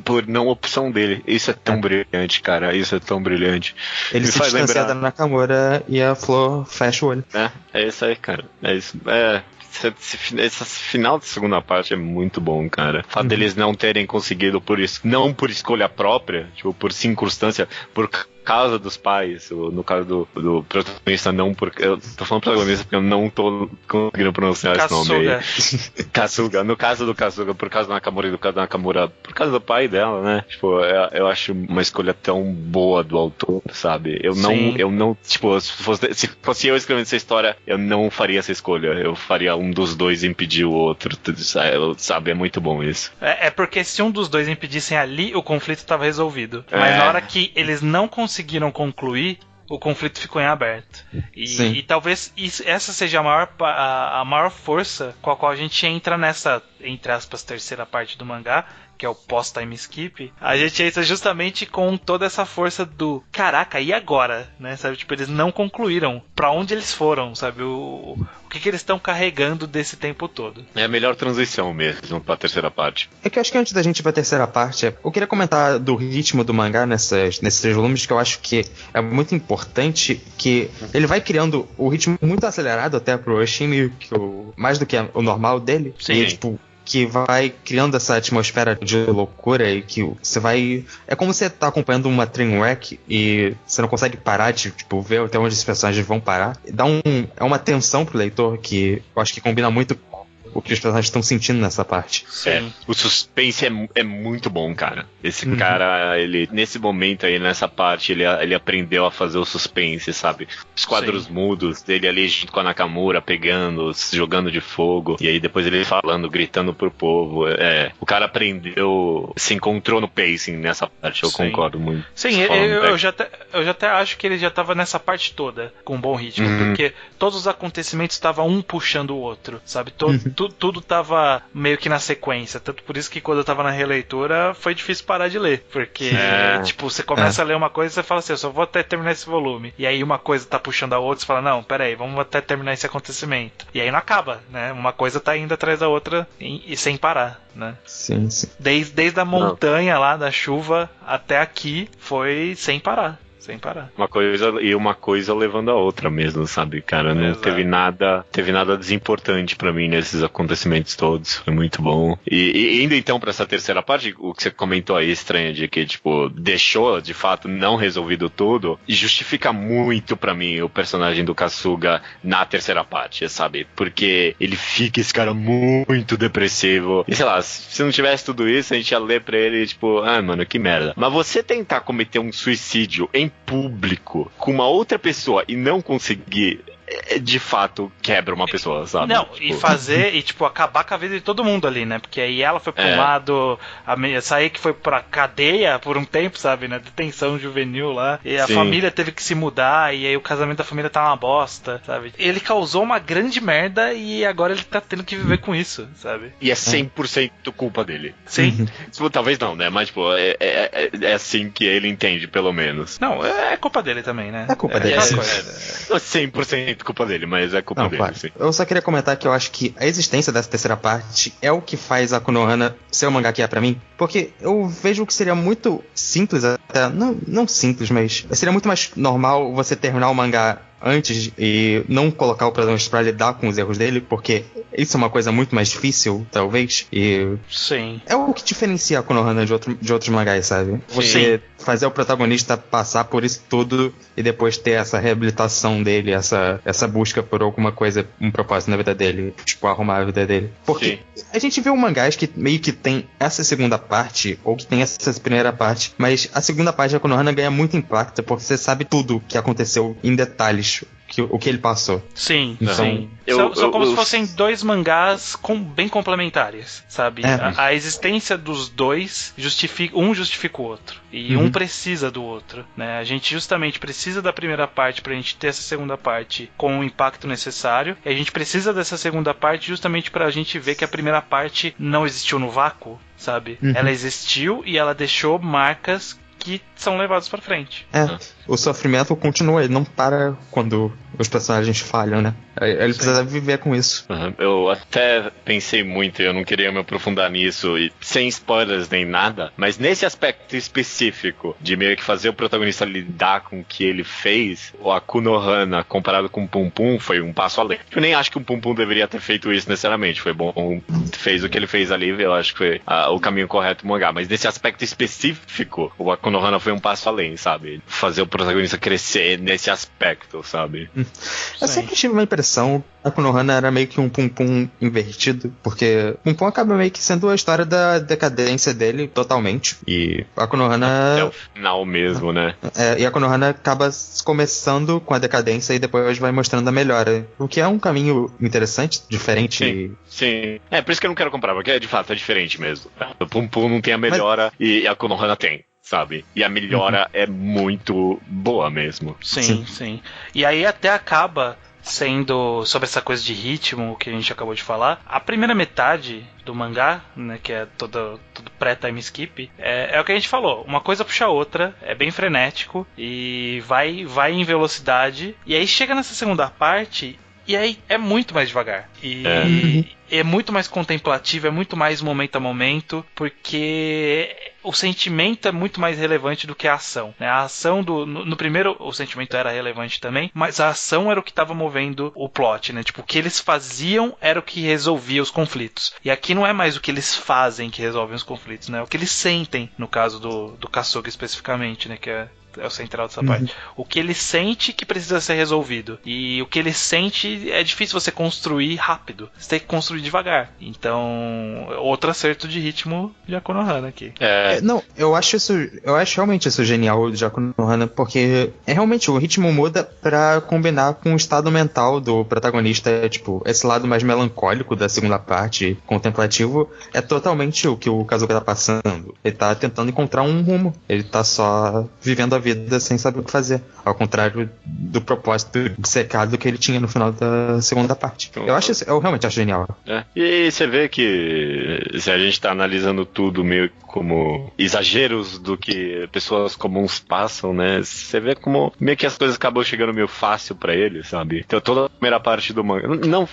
Por não opção dele. Isso é tão brilhante, cara. Isso é tão brilhante. Ele se distancia da Nakamura e a flor fecha o olho. É isso aí, cara. É isso. Esse final da segunda parte é muito bom, cara. O fato deles não terem conseguido não por escolha própria, tipo, por circunstância, por causa dos pais, no caso do protagonista, não porque. Eu tô falando protagonista porque eu não tô conseguindo pronunciar esse nome aí. Kazuga. No caso do Kazuga, por causa da Nakamura e do caso da Nakamura, por causa do pai dela, né? Tipo, eu acho uma escolha tão boa do autor, sabe? Eu não, tipo, se fosse eu escrevendo essa história, eu não faria essa escolha. Eu faria um dos dois impedir o outro, sabe? É muito bom isso. É porque se um dos dois impedissem ali, o conflito estava resolvido. Mas na hora que eles não conseguiram concluir, o conflito ficou em aberto. E talvez essa seja a maior força com a qual a gente entra nessa, entre aspas, terceira parte do mangá, que é o pós-time skip. A gente entra justamente com toda essa força do caraca, e agora? Né? Sabe? Tipo, eles não concluíram pra onde eles foram, sabe? O que eles estão carregando desse tempo todo. É a melhor transição mesmo pra terceira parte. É que eu acho que antes da gente ir pra terceira parte, eu queria comentar do ritmo do mangá nesses 3 volumes, que eu acho que é muito importante, que ele vai criando o ritmo muito acelerado até pro Oshimi, mais do que o normal dele. Sim. E, tipo, que vai criando essa atmosfera de loucura e que você vai... É como você tá acompanhando uma train wreck e você não consegue parar de, tipo, ver até onde os personagens vão parar. É uma tensão pro leitor que eu acho que combina muito com o que os personagens estão sentindo nessa parte. Sim. O suspense é muito bom, cara. Esse cara, ele, nesse momento aí, nessa parte, ele aprendeu a fazer o suspense, sabe? Os quadros mudos dele ali junto com a Nakamura, pegando, jogando de fogo, e aí depois ele falando, gritando pro povo. O cara aprendeu, se encontrou no pacing nessa parte, eu concordo muito. Sim, eu já até acho que ele já tava nessa parte toda com um bom ritmo, porque todos os acontecimentos estavam um puxando o outro, sabe? Tudo tava meio que na sequência. Tanto por isso que quando eu tava na releitura foi difícil parar de ler. Porque, tipo, você começa a ler uma coisa e você fala assim, eu só vou até terminar esse volume. E aí uma coisa tá puxando a outra, você fala, não, peraí, vamos até terminar esse acontecimento. E aí não acaba, né? Uma coisa tá indo atrás da outra e sem parar, né? Sim. Desde a montanha lá, da chuva, até aqui, foi sem parar. Sem parar. Uma coisa levando a outra mesmo, sabe, cara? Não teve nada desimportante pra mim nesses acontecimentos todos. Foi muito bom. E indo então pra essa terceira parte, o que você comentou aí, estranho, de que, tipo, deixou, de fato, não resolvido tudo, e justifica muito pra mim o personagem do Kasuga na terceira parte, sabe? Porque ele fica esse cara muito depressivo. E sei lá, se não tivesse tudo isso, a gente ia ler pra ele, tipo, mano, que merda. Mas você tentar cometer um suicídio em público com uma outra pessoa e não conseguir, de fato quebra uma pessoa, sabe? Não, tipo... e fazer, e tipo, acabar com a vida de todo mundo ali, né? Porque aí ela foi pra um lado, a Sae que foi pra cadeia por um tempo, sabe? Na detenção juvenil lá. E a família teve que se mudar, e aí o casamento da família tá uma bosta, sabe? Ele causou uma grande merda e agora ele tá tendo que viver com isso, sabe? E é 100% culpa dele. Sim. Talvez não, né? Mas, tipo, é assim que ele entende, pelo menos. Não, é culpa dele também, né? É culpa dele. Não é 100% culpa dele, mas é culpa dele, claro. Sim. Eu só queria comentar que eu acho que a existência dessa terceira parte é o que faz a Konohana ser o mangá que é pra mim, porque eu vejo que seria muito simples, até não simples, mas seria muito mais normal você terminar o mangá antes e não colocar o protagonista pra lidar com os erros dele, porque isso é uma coisa muito mais difícil, talvez, e sim, é o que diferencia a Konohana de outros mangás, sabe? Você fazer o protagonista passar por isso tudo e depois ter essa reabilitação dele, essa busca por alguma coisa, um propósito na vida dele, tipo, arrumar a vida dele. Porque a gente vê mangás que meio que tem essa segunda parte, ou que tem essa primeira parte, mas a segunda parte da Konohana ganha muito impacto, porque você sabe tudo o que aconteceu em detalhes, o que ele passou. Sim, então, sim. São como se fossem dois mangás bem complementares, sabe? A existência dos dois justifica o outro. E um precisa do outro, né? A gente justamente precisa da primeira parte pra gente ter essa segunda parte com o impacto necessário. E a gente precisa dessa segunda parte justamente pra gente ver que a primeira parte não existiu no vácuo, sabe? Ela existiu e ela deixou marcas que são levados pra frente. O sofrimento continua, ele não para quando os personagens falham, né? Ele precisa viver com isso. Eu até pensei muito, eu não queria me aprofundar nisso, e sem spoilers nem nada, mas nesse aspecto específico, de meio que fazer o protagonista lidar com o que ele fez, o Konohana, comparado com o Pum Pum, foi um passo além. Eu nem acho que o Pum Pum deveria ter feito isso necessariamente, foi bom, fez o que ele fez ali, eu acho que foi o caminho correto do mangá, mas nesse aspecto específico, o Konohana foi um passo além, sabe? Fazer o protagonista crescer nesse aspecto, sabe? Eu sempre tive uma impressão a Konohana era meio que um Pum-Pum invertido, porque Pum-Pum acaba meio que sendo a história da decadência dele totalmente, e a Konohana... É o final mesmo, né? E a Konohana acaba começando com a decadência e depois vai mostrando a melhora, o que é um caminho interessante, diferente. Sim. É, por isso que eu não quero comprar, porque de fato é diferente mesmo. O Pum-Pum não tem a melhora e a Konohana tem. Sabe? E a melhora é muito boa mesmo. Sim. E aí até acaba sendo, sobre essa coisa de ritmo que a gente acabou de falar, a primeira metade do mangá, né, que é todo pré-time skip, é o que a gente falou, uma coisa puxa a outra, é bem frenético e vai em velocidade, e aí chega nessa segunda parte e aí é muito mais devagar. E é muito mais contemplativo, é muito mais momento a momento, porque o sentimento é muito mais relevante do que a ação, né? A ação no primeiro, o sentimento era relevante também, mas a ação era o que estava movendo o plot, né? Tipo, o que eles faziam era o que resolvia os conflitos. E aqui não é mais o que eles fazem que resolvem os conflitos, né? É o que eles sentem, no caso do Kasuga especificamente, né? Que é o central dessa parte. O que ele sente que precisa ser resolvido. E o que ele sente é difícil você construir rápido. Você tem que construir devagar. Então, outro acerto de ritmo de Konohana aqui. Não, eu acho realmente isso genial de Konohana, porque realmente o ritmo muda pra combinar com o estado mental do protagonista. Tipo, esse lado mais melancólico da segunda parte, contemplativo, é totalmente o que o Kasuga tá passando. Ele tá tentando encontrar um rumo. Ele tá só vivendo a vida sem saber o que fazer, ao contrário do propósito secado que ele tinha no final da segunda parte. Eu realmente acho genial. E você vê que se a gente tá analisando tudo meio como exageros do que pessoas comuns passam, né? Você vê como meio que as coisas acabam chegando meio fácil pra ele, sabe? Então toda a primeira parte do mangá, não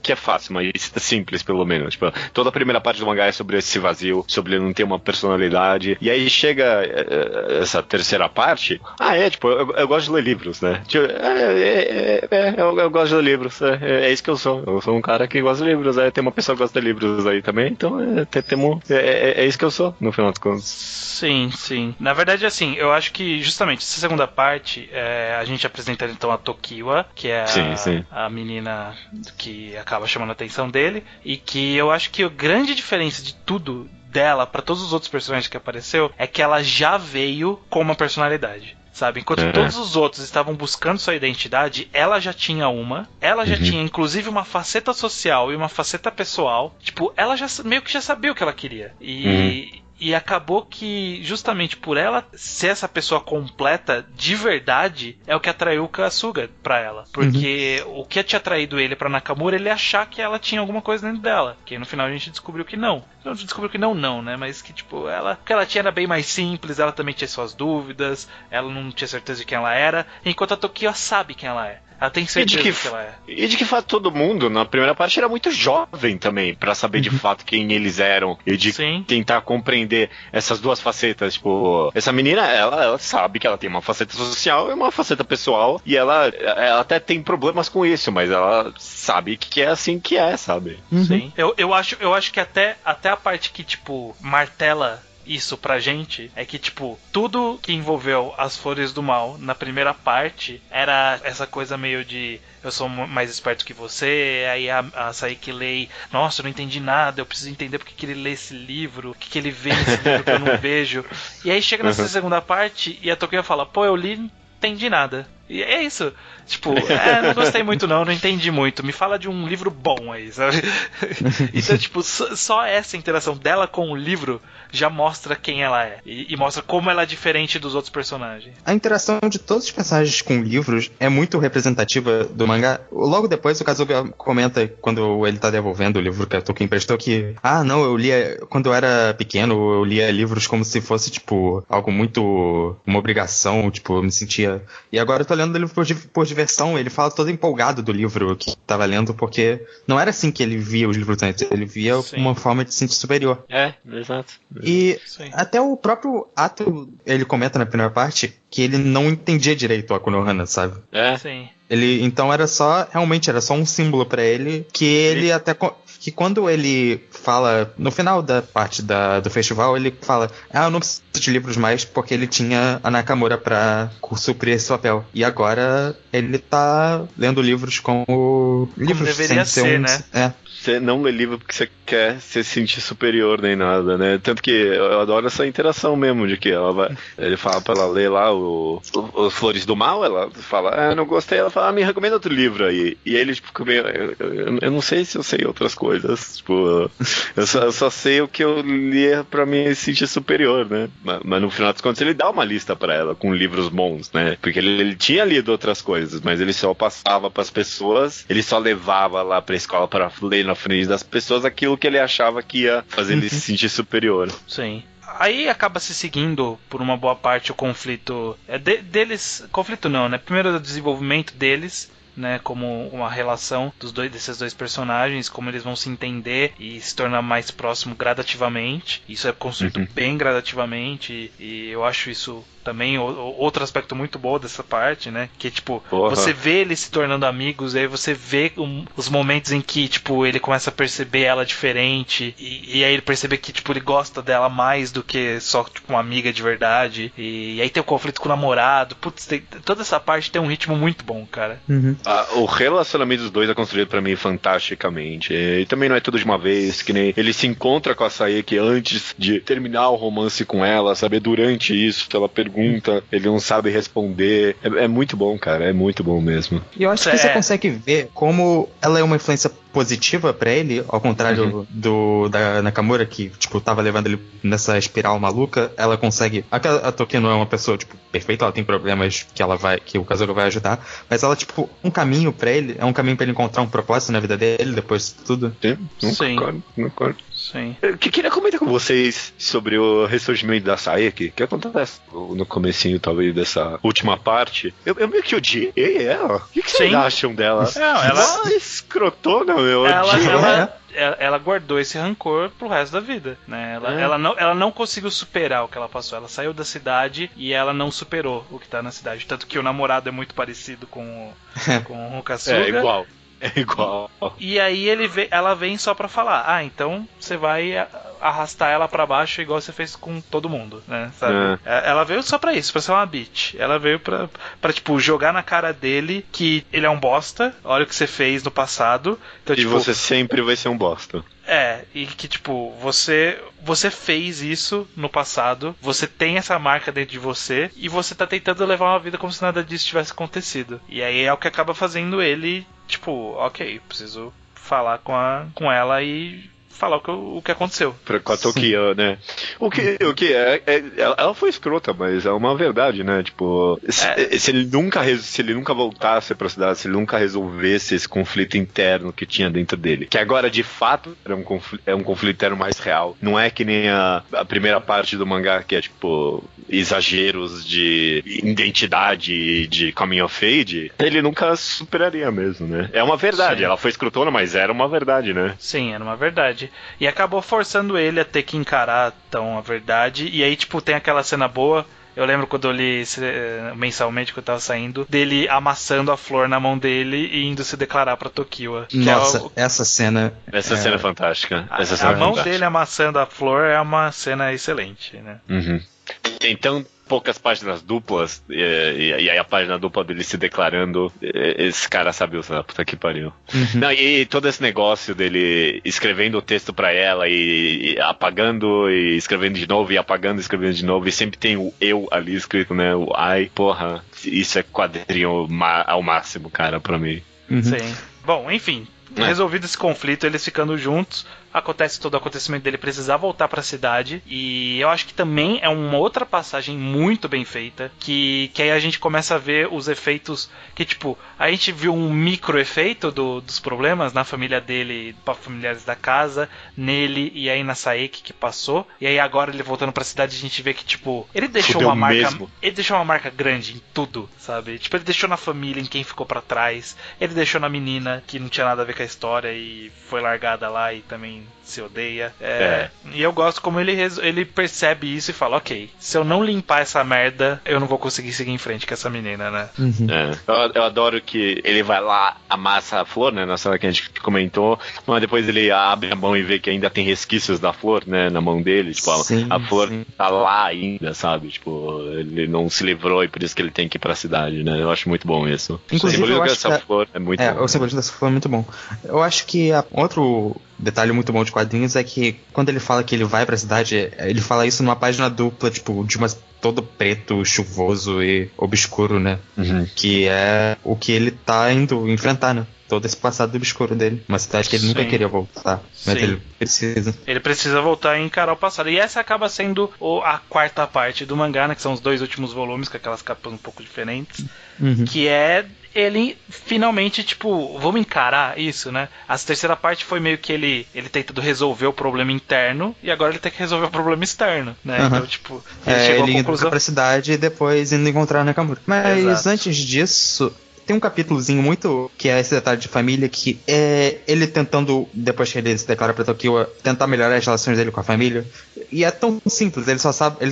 que é fácil, mas simples pelo menos, tipo, toda a primeira parte do mangá é sobre esse vazio, sobre ele não ter uma personalidade, e aí chega essa terceira parte, tipo, eu gosto de ler livros, né? Tipo, eu gosto de ler livros, é isso que eu sou um cara que gosta de livros, tem uma pessoa que gosta de livros aí também, então é isso que eu sou, no final das contas. Sim. Na verdade, assim, eu acho que justamente essa segunda parte, a gente apresenta então a Tokiwa, que é a menina que acaba chamando a atenção dele, e que eu acho que a grande diferença de tudo dela para todos os outros personagens que apareceu é que ela já veio com uma personalidade. Sabe? Enquanto todos os outros estavam buscando sua identidade, ela já tinha uma. Ela já tinha, inclusive, uma faceta social e uma faceta pessoal. Tipo, ela já meio que já sabia o que ela queria. E acabou que, justamente por ela ser essa pessoa completa de verdade, é o que atraiu o Kasuga pra ela. Porque o que tinha atraído ele pra Nakamura, ele achar que ela tinha alguma coisa dentro dela. Que no final a gente descobriu que não. A gente descobriu que não, né? Mas que, tipo, o que ela tinha era bem mais simples, ela também tinha suas dúvidas, ela não tinha certeza de quem ela era, enquanto a Tokiwa sabe quem ela é. Ela tem certeza que ela é. E de que fato todo mundo, na primeira parte, era muito jovem também, pra saber de fato quem eles eram. E de tentar compreender essas duas facetas. Tipo, essa menina, ela sabe que ela tem uma faceta social e uma faceta pessoal. E ela até tem problemas com isso, mas ela sabe que é assim que é, sabe? Sim. Eu acho que até a parte que, tipo, martela isso pra gente é que, tipo, tudo que envolveu as Flores do Mal na primeira parte era essa coisa meio de eu sou mais esperto que você, aí a Saiki lê, nossa, eu não entendi nada, eu preciso entender porque que ele lê esse livro, o que ele vê nesse livro que eu não vejo. E aí chega nessa segunda parte e a Tokiwa fala, pô, eu li, não entendi nada. E é isso. Tipo, não gostei muito não entendi muito. Me fala de um livro bom aí, sabe? Então, tipo, só essa interação dela com o livro já mostra quem ela é. E mostra como ela é diferente dos outros personagens. A interação de todos os personagens com livros é muito representativa do mangá. Logo depois, o Kasuga comenta, quando ele tá devolvendo o livro que a Tolkien emprestou, que eu lia, quando eu era pequeno, eu lia livros como se fosse, tipo, algo muito, uma obrigação, tipo, eu me sentia... E agora eu tô lendo o livro por diversão, ele fala todo empolgado do livro que tava lendo, porque não era assim que ele via os livros antes, ele via uma forma de se sentir superior. Exato. E até o próprio Ato, ele comenta na primeira parte que ele não entendia direito a Konohana, sabe? Sim. Então realmente era só um símbolo pra ele, que ele até... Que quando ele fala, no final da parte do festival, ele fala, eu não preciso de livros mais, porque ele tinha a Nakamura pra suprir esse papel. E agora ele tá lendo livros como livros deveria sem ser, né? Você não lê livro porque você quer se sentir superior nem nada, né? Tanto que eu adoro essa interação mesmo, de que ele fala pra ela ler lá os Flores do Mal, ela fala, não gostei, ela fala, me recomenda outro livro aí. E ele, tipo, eu não sei se eu sei outras coisas, tipo, eu só sei o que eu li pra me sentir superior, né? Mas no final das contas ele dá uma lista pra ela com livros bons, né? Porque ele tinha lido outras coisas, mas ele só passava pras pessoas, ele só levava lá pra escola pra ler na frente das pessoas aquilo que ele achava que ia fazer ele se sentir superior. Sim. Aí acaba se seguindo por uma boa parte o conflito deles. Conflito não, né? Primeiro o desenvolvimento deles, né, como uma relação desses dois personagens, como eles vão se entender e se tornar mais próximo gradativamente. Isso é construído bem gradativamente e eu acho isso também outro aspecto muito bom dessa parte, né? Que tipo, você vê eles se tornando amigos, e aí você vê os momentos em que, tipo, ele começa a perceber ela diferente, e aí ele percebe que, tipo, ele gosta dela mais do que só, tipo, uma amiga de verdade. E aí tem o conflito com o namorado. Putz, toda essa parte tem um ritmo muito bom, cara. O relacionamento dos dois é construído pra mim fantasticamente. E também não é tudo de uma vez, que nem ele se encontra com a Saeki antes de terminar o romance com ela, sabe? Durante isso, ela pergunta, ele não sabe responder. É muito bom, cara, é muito bom mesmo. E eu acho que você consegue ver como ela é uma influência positiva pra ele, ao contrário da Nakamura, que, tipo, tava levando ele nessa espiral maluca. Ela consegue... A Toki não é uma pessoa, tipo, perfeita, ela tem problemas que o Kazoru vai ajudar, mas ela, tipo, um caminho pra ele, é um caminho pra ele encontrar um propósito na vida dele, depois de tudo. Sim. Concordo. Sim. Eu queria comentar com vocês sobre o ressurgimento da Saeki, que acontece no comecinho, talvez, dessa última parte. Eu meio que odiei ela. O que vocês acham dela? Não, ela... escrotona, meu. Ela guardou esse rancor pro resto da vida, né? Ela não conseguiu superar o que ela passou. Ela saiu da cidade e ela não superou o que tá na cidade. Tanto que o namorado é muito parecido com o Kasuga. É igual. E aí ela vem só pra falar, então você vai arrastar ela pra baixo igual você fez com todo mundo, né? Sabe? Ela veio só pra isso, pra ser uma bitch. Ela veio pra tipo, jogar na cara dele que ele é um bosta, olha o que você fez no passado. Então, e você sempre vai ser um bosta. E que, tipo, você fez isso no passado, você tem essa marca dentro de você, e você tá tentando levar uma vida como se nada disso tivesse acontecido. E aí é o que acaba fazendo ele, tipo, ok, preciso falar com ela e falar o que aconteceu. Com a Tokiyo, né? O que ela foi escrota, mas é uma verdade, né? Tipo, se ele nunca voltasse pra cidade, se ele nunca resolvesse esse conflito interno que tinha dentro dele, que agora de fato é um conflito interno mais real. Não é que nem a primeira parte do mangá, que é tipo exageros de identidade, de coming of age, ele nunca superaria mesmo, né? É uma verdade. Sim. Ela foi escrotona, mas era uma verdade, né? Sim, era uma verdade. E acabou forçando ele a ter que encarar a verdade. E aí, tipo, tem aquela cena boa. Eu lembro quando eu li mensalmente, que eu tava saindo, dele amassando a flor na mão dele e indo se declarar pra Tokiwa. Nossa, essa cena... Essa cena é fantástica. A mão dele amassando a flor é uma cena excelente, né? Então, poucas páginas duplas, e aí a página dupla dele se declarando, esse cara sabe usar, puta que pariu. Não, e todo esse negócio dele escrevendo o texto pra ela e apagando e escrevendo de novo, e apagando e escrevendo de novo, e sempre tem o eu ali escrito, né? O ai, porra, isso é quadrinho ao máximo, cara, pra mim. Sim. Bom, enfim, resolvido esse conflito, eles ficando juntos, acontece todo o acontecimento dele precisar voltar pra cidade, e eu acho que também é uma outra passagem muito bem feita, que aí a gente começa a ver os efeitos, que tipo, a gente viu um micro efeito dos problemas na família dele, para familiares da casa, nele e aí na Saeki que passou, e aí agora ele voltando pra cidade a gente vê que tipo, ele deixou uma marca mesmo. Ele deixou uma marca grande em tudo, sabe? Tipo, ele deixou na família, em quem ficou pra trás, ele deixou na menina que não tinha nada a ver com a história e foi largada lá e também quem se odeia. E eu gosto como ele percebe isso e fala, ok, se eu não limpar essa merda, eu não vou conseguir seguir em frente com essa menina, né? Eu adoro que ele vai lá, amassa a flor, né, na cena que a gente comentou, mas depois ele abre a mão e vê que ainda tem resquícios da flor, né, na mão dele, tipo, a flor tá lá ainda, sabe, tipo, ele não se livrou e por isso que ele tem que ir pra cidade, né, eu acho muito bom isso. Inclusive, eu acho essa flor é muito bom. O simbolismo dessa flor é muito bom. Eu acho que outro detalhe muito bom de quadrinhos é que quando ele fala que ele vai pra cidade, ele fala isso numa página dupla, tipo, de todo preto, chuvoso e obscuro, né? Que é o que ele tá indo enfrentar, né? Todo esse passado obscuro dele. Uma cidade que ele nunca queria voltar. Mas ele precisa. Ele precisa voltar e encarar o passado. E essa acaba sendo a quarta parte do mangá, né? Que são os 2 últimos volumes, com aquelas capas um pouco diferentes. Que é ele finalmente, tipo, vamos encarar isso, né? A terceira parte foi meio que ele tentando resolver o problema interno e agora ele tem que resolver o problema externo, né? Então, tipo, ele chegou à conclusão... indo pra cidade e depois indo encontrar a Nakamura. Mas antes disso... Tem um capítulozinho muito que é esse detalhe de família, que é ele tentando, depois que ele se declara pra Tokiwa, tentar melhorar as relações dele com a família. E é tão simples, ele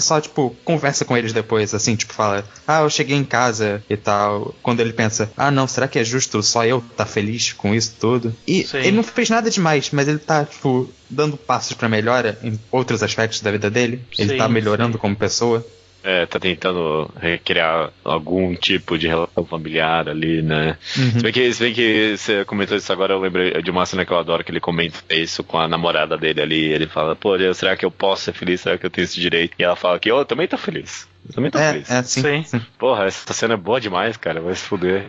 só tipo, conversa com eles depois, assim, tipo, fala, eu cheguei em casa e tal. Quando ele pensa, não, será que é justo só eu tá feliz com isso tudo? E ele não fez nada demais, mas ele tá, tipo, dando passos pra melhora em outros aspectos da vida dele. Ele tá melhorando como pessoa. Tá tentando recriar algum tipo de relação familiar ali, né? Se bem que você comentou isso agora, eu lembrei de uma cena que eu adoro, que ele comenta isso com a namorada dele ali. Ele fala, pô, será que eu posso ser feliz? Será que eu tenho esse direito? E ela fala que eu também tô feliz. Eu também tô feliz. Sim. Porra, essa cena é boa demais, cara. Vai se fuder.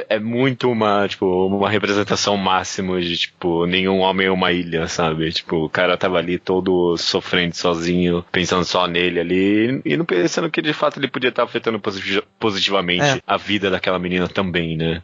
É muito uma representação máxima de, tipo, nenhum homem é uma ilha, sabe? Tipo, o cara tava ali todo sofrendo sozinho, pensando só nele ali, e não pensando que de fato ele podia estar afetando positivamente a vida daquela menina também, né?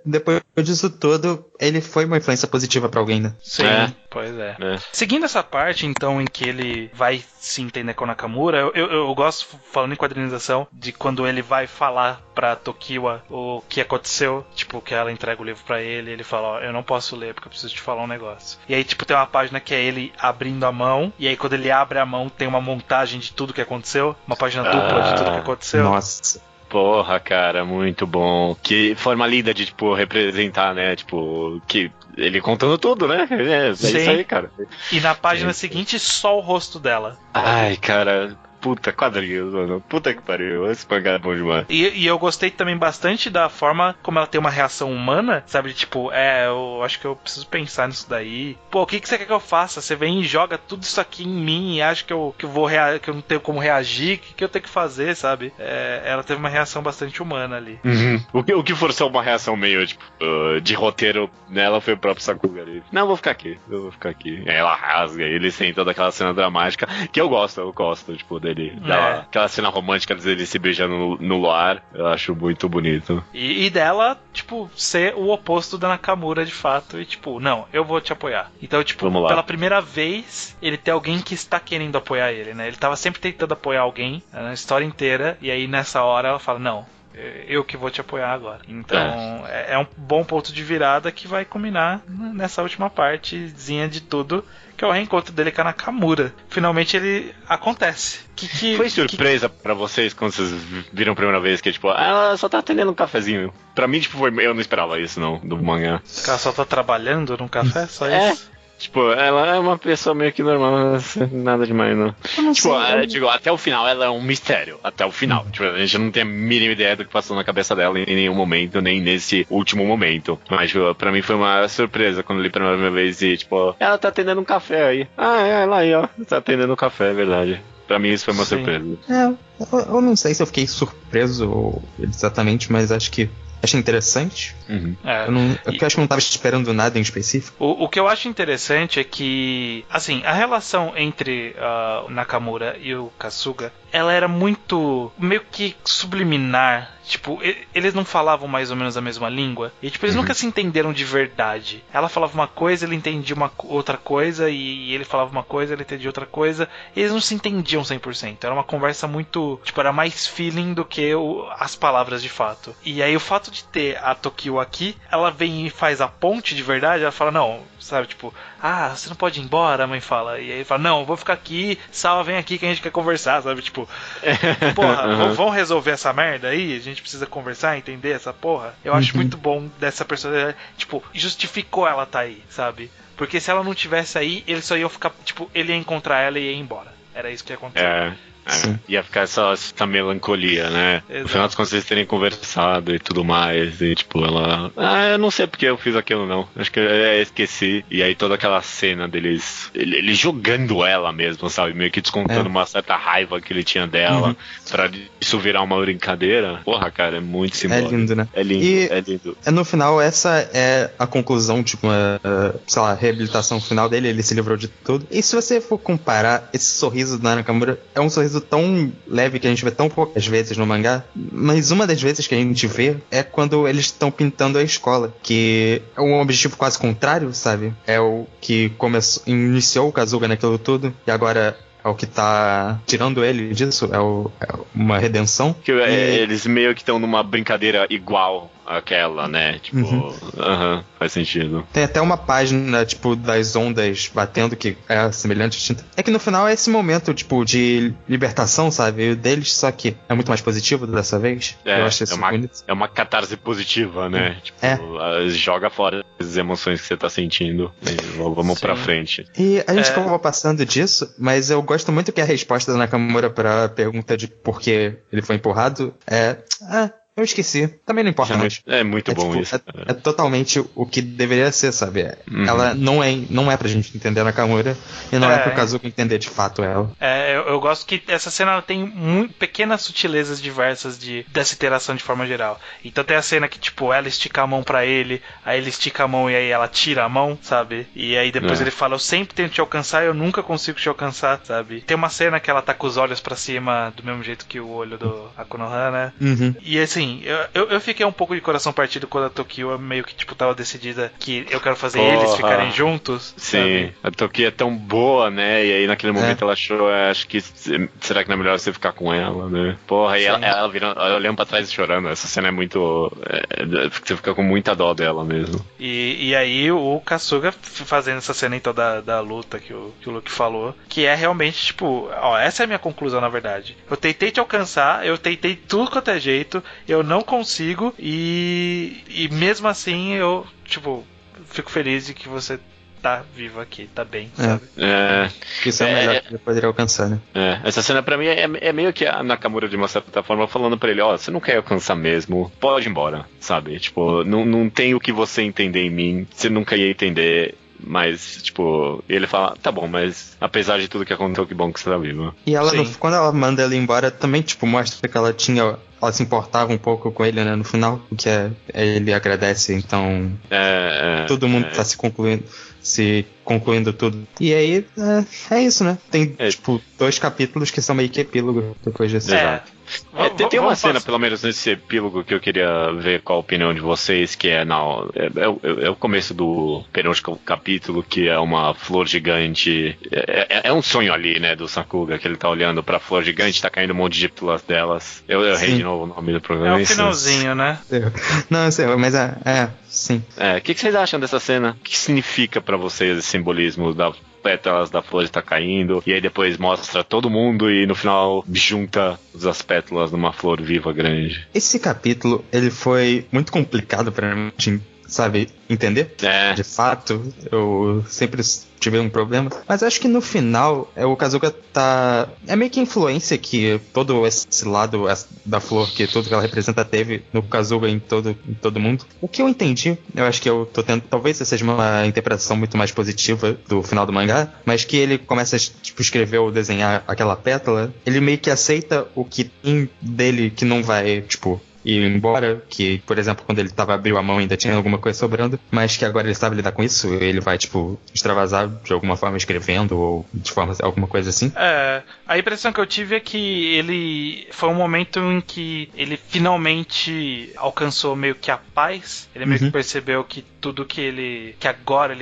Depois disso tudo, ele foi uma influência positiva pra alguém, né? Sim, pois é. Seguindo essa parte, então, em que ele vai se entender com a Nakamura, eu gosto, falando em quadrinização, de quando ele vai falar pra Tokiwa o que aconteceu, tipo, que ela entrega o livro pra ele, e ele fala, eu não posso ler porque eu preciso te falar um negócio. E aí, tipo, tem uma página que é ele abrindo a mão, e aí quando ele abre a mão tem uma montagem de tudo que aconteceu, uma página dupla de tudo que aconteceu. Nossa. Porra, cara, muito bom. Que forma linda de, tipo, representar, né? Tipo, que ele contando tudo, né? É isso aí, cara. E na página seguinte, só o rosto dela. Ai, cara... Puta, quadrinhos, mano. Puta que pariu. Esse mangá é bom demais. E eu gostei também bastante da forma como ela tem uma reação humana, sabe? Tipo, eu acho que eu preciso pensar nisso daí. Pô, o que você quer que eu faça? Você vem e joga tudo isso aqui em mim e acha que eu que eu não tenho como reagir. O que eu tenho que fazer, sabe? Ela teve uma reação bastante humana ali. O que forçou uma reação meio, tipo, de roteiro nela foi o próprio Sakuga ali. Não, eu vou ficar aqui. Aí ela rasga, ele sem toda aquela cena dramática, que eu gosto, tipo, dele. Aquela cena romântica dele se beijando no luar, eu acho muito bonito. E dela, tipo, ser o oposto da Nakamura de fato. E tipo, não, eu vou te apoiar. Então, tipo, pela primeira vez, ele tem alguém que está querendo apoiar ele, né? Ele tava sempre tentando apoiar alguém na história inteira. E aí nessa hora ela fala, não, eu que vou te apoiar agora. Então é um bom ponto de virada que vai culminar nessa última partezinha de tudo, que é o reencontro dele com a Nakamura. Finalmente ele acontece. Foi surpresa pra vocês quando vocês viram a primeira vez que, tipo, ela só tá atendendo um cafezinho? Pra mim, tipo, eu não esperava isso, não, do mangá. Ela só tá trabalhando num café? Só isso? Tipo, ela é uma pessoa meio que normal, nada demais, não. Tipo, até o final ela é um mistério. Até o final. Tipo, a gente não tem a mínima ideia do que passou na cabeça dela em nenhum momento, nem nesse último momento. Mas, tipo, pra mim foi uma surpresa quando eu li pela primeira vez e, tipo, ela tá atendendo um café aí. Ela aí, ó. Tá atendendo um café, é verdade. Pra mim isso foi uma surpresa. Eu não sei se eu fiquei surpreso exatamente, mas acho que achei interessante. Eu acho que não tava esperando nada em específico. O que eu acho interessante é que, assim, a relação entre o Nakamura e o Kasuga, ela era muito, meio que subliminar. Tipo, eles não falavam mais ou menos a mesma língua. E, tipo, eles nunca se entenderam de verdade. Ela falava uma coisa, ele entendia outra coisa. E ele falava uma coisa, ele entendia outra coisa. Eles não se entendiam 100%. Era uma conversa muito... Tipo, era mais feeling do que as palavras de fato. E aí o fato fato de ter a Tokio aqui, ela vem e faz a ponte de verdade, ela fala, não, sabe, tipo, você não pode ir embora, a mãe fala. E aí ele fala, não, eu vou ficar aqui, Sawa, vem aqui que a gente quer conversar, sabe, tipo, porra, vamos resolver essa merda aí, a gente precisa conversar, entender essa porra. Eu acho muito bom dessa personagem, tipo, justificou ela tá aí, sabe? Porque se ela não tivesse aí, eles só iam ficar, tipo, ele ia encontrar ela e ia embora. Era isso que ia acontecer. Ia ficar essa melancolia, né? Exato. No final das contas, eles terem conversado e tudo mais. E tipo, ela. Eu não sei porque eu fiz aquilo, não. Acho que eu esqueci. E aí toda aquela cena deles. Ele jogando ela mesmo, sabe? Meio que descontando uma certa raiva que ele tinha dela. Pra isso virar uma brincadeira. Porra, cara, é muito simbólico. É lindo, né? É lindo, é lindo. No final, essa é a conclusão, tipo, sei lá, a reabilitação final dele. Ele se livrou de tudo. E se você for comparar, esse sorriso da Nakamura é um sorriso tão leve que a gente vê tão poucas vezes no mangá, mas uma das vezes que a gente vê é quando eles estão pintando a escola, que é um objetivo quase contrário, sabe? É o que iniciou o Kasuga naquilo tudo, e agora é o que tá tirando ele disso, é uma redenção. Que eles meio que estão numa brincadeira igual àquela, né? Tipo, faz sentido. Tem até uma página, tipo, das ondas batendo que é semelhante. É que no final é esse momento, tipo, de libertação, sabe? Deles, só que é muito mais positivo dessa vez. Eu acho isso bonito. É uma catarse positiva, né? Tipo, joga fora as emoções que você tá sentindo e vamos pra frente. E a gente acabou passando disso, mas eu gosto muito que a resposta da Nakamura pra pergunta de por que ele foi empurrado eu esqueci. Também não importa mais. É muito bom tipo, isso. É totalmente o que deveria ser, sabe? Ela não é pra gente entender a Nakamura e não é pro Kazuki entender de fato ela. Eu gosto que essa cena tem pequenas sutilezas diversas dessa interação de forma geral. Então tem a cena que, tipo, ela estica a mão pra ele, aí ele estica a mão e aí ela tira a mão, sabe? E aí depois ele fala, eu sempre tento te alcançar e eu nunca consigo te alcançar, sabe? Tem uma cena que ela tá com os olhos pra cima do mesmo jeito que o olho do Akunoha, né? E assim, eu fiquei um pouco de coração partido quando a Tokio meio que, tipo, tava decidida que eu quero fazer eles ficarem juntos. Sim, sabe? A Tokio é tão boa, né? E aí naquele momento ela achou, acho que será que não é melhor você ficar com ela, né? Porra, e ela virando, olhando pra trás e chorando. Essa cena é muito. Você fica com muita dó dela mesmo. E aí o Kasuga fazendo essa cena então da luta que o Luke falou, que é realmente, tipo, essa é a minha conclusão, na verdade. Eu tentei te alcançar, eu tentei tudo quanto é jeito, eu não consigo, e mesmo assim eu, tipo, fico feliz de que você tá vivo aqui, tá bem, sabe? Isso é o melhor que ele poderia alcançar, né? Essa cena pra mim é meio que a Nakamura, de uma certa forma, falando pra ele, você não quer alcançar mesmo, pode ir embora, sabe? Tipo, não tem o que você entender em mim, você nunca ia entender. Mas, tipo, ele fala, tá bom, mas apesar de tudo que aconteceu, que bom que você tá vivo. E ela, quando ela manda ele embora, também, tipo, mostra que ela se importava um pouco com ele, né, no final, o que ele agradece, então todo mundo tá se concluindo tudo. E aí, é isso, né? Tem, tipo, 2 capítulos que são meio que epílogo depois disso. Exato. Tem uma cena, pelo menos nesse epílogo, que eu queria ver qual a opinião de vocês, que é o começo do penúltimo capítulo, que é uma flor gigante. É um sonho ali, né, do Sakuga, que ele tá olhando pra flor gigante, tá caindo um monte de pétalas delas. Eu errei de novo o nome do programa. É o finalzinho, né? Não, eu sei, mas sim. O que vocês acham dessa cena? O que significa pra vocês esse simbolismo da pétalas da flor está caindo, e aí depois mostra todo mundo e no final junta as pétalas numa flor viva grande? Esse capítulo, ele foi muito complicado pra mim, sabe, entender? De fato, eu sempre tive um problema, mas acho que no final o Kasuga tá... É meio que a influência que todo esse lado da flor, que tudo que ela representa, teve no Kasuga em todo mundo. O que eu entendi, eu acho que eu tô tendo... Talvez essa seja uma interpretação muito mais positiva do final do mangá, mas que ele começa a, tipo, escrever ou desenhar aquela pétala, ele meio que aceita o que tem dele que não vai, tipo... ir embora, que, por exemplo, quando ele abriu a mão ainda tinha alguma coisa sobrando, mas que agora ele sabe lidar com isso, ele vai, tipo, extravasar de alguma forma escrevendo, ou de forma, alguma coisa assim. A impressão que eu tive é que ele foi um momento em que ele finalmente alcançou meio que a paz, ele meio que percebeu que tudo que agora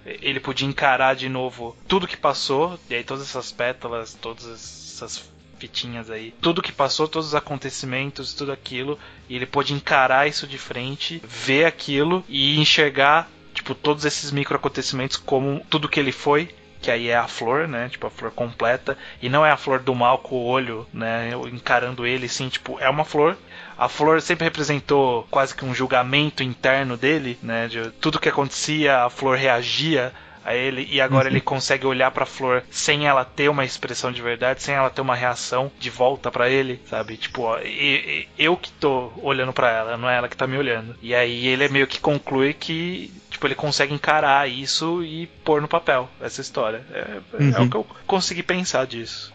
ele podia encarar de novo tudo que passou, e aí todas essas pétalas, todas essas fitinhas aí. Tudo que passou, todos os acontecimentos, tudo aquilo, e ele pôde encarar isso de frente, ver aquilo e enxergar, tipo, todos esses micro acontecimentos como tudo que ele foi, que aí é a flor, né, tipo, a flor completa, e não é a flor do mal com o olho, né, encarando ele, sim, tipo, é uma flor. A flor sempre representou quase que um julgamento interno dele, né, de tudo que acontecia, a flor reagia a ele, e agora ele consegue olhar pra flor sem ela ter uma expressão de verdade, sem ela ter uma reação de volta pra ele, sabe? Tipo, ó, eu que tô olhando pra ela, não é ela que tá me olhando. E aí ele meio que conclui que, tipo, ele consegue encarar isso e pôr no papel essa história. É o que eu consegui pensar disso.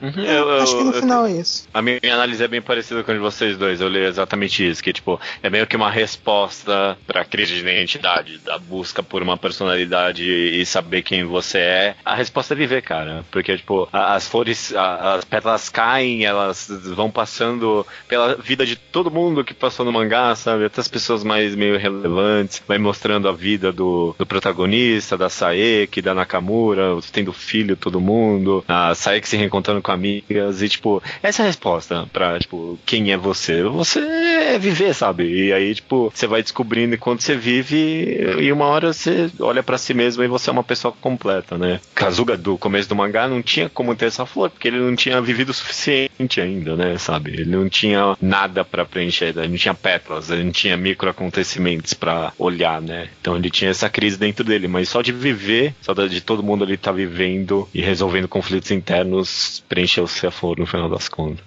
Acho que no final é isso. A minha análise é bem parecida com a de vocês dois. Eu li exatamente isso, que tipo, é meio que uma resposta pra crise de identidade, da busca por uma personalidade e saber quem você é. A resposta é viver, cara. Porque, tipo, as flores, as pétalas caem, elas vão passando pela vida de todo mundo que passou no mangá, sabe? Até as pessoas mais meio relevantes. Vai mostrando a vida do protagonista, da Saeki, da Nakamura, tendo filho, todo mundo. A Saeki se reencontrando com amigas. E, tipo, essa é a resposta pra, tipo, quem é você? Você é viver, sabe? E aí, tipo, você vai descobrindo enquanto você vive e uma hora você olha pra si mesmo e você é uma pessoa completa, né? Kazuga, do começo do mangá, não tinha como ter essa flor, porque ele não tinha vivido o suficiente ainda, né? Sabe? Ele não tinha nada pra preencher, ele não tinha pétalas, ele não tinha micro acontecimentos pra olhar, né? Então ele tinha essa crise dentro dele, mas só de viver, só de todo mundo ali tá vivendo e resolvendo conflitos internos, preencheu-se a flor no final das contas.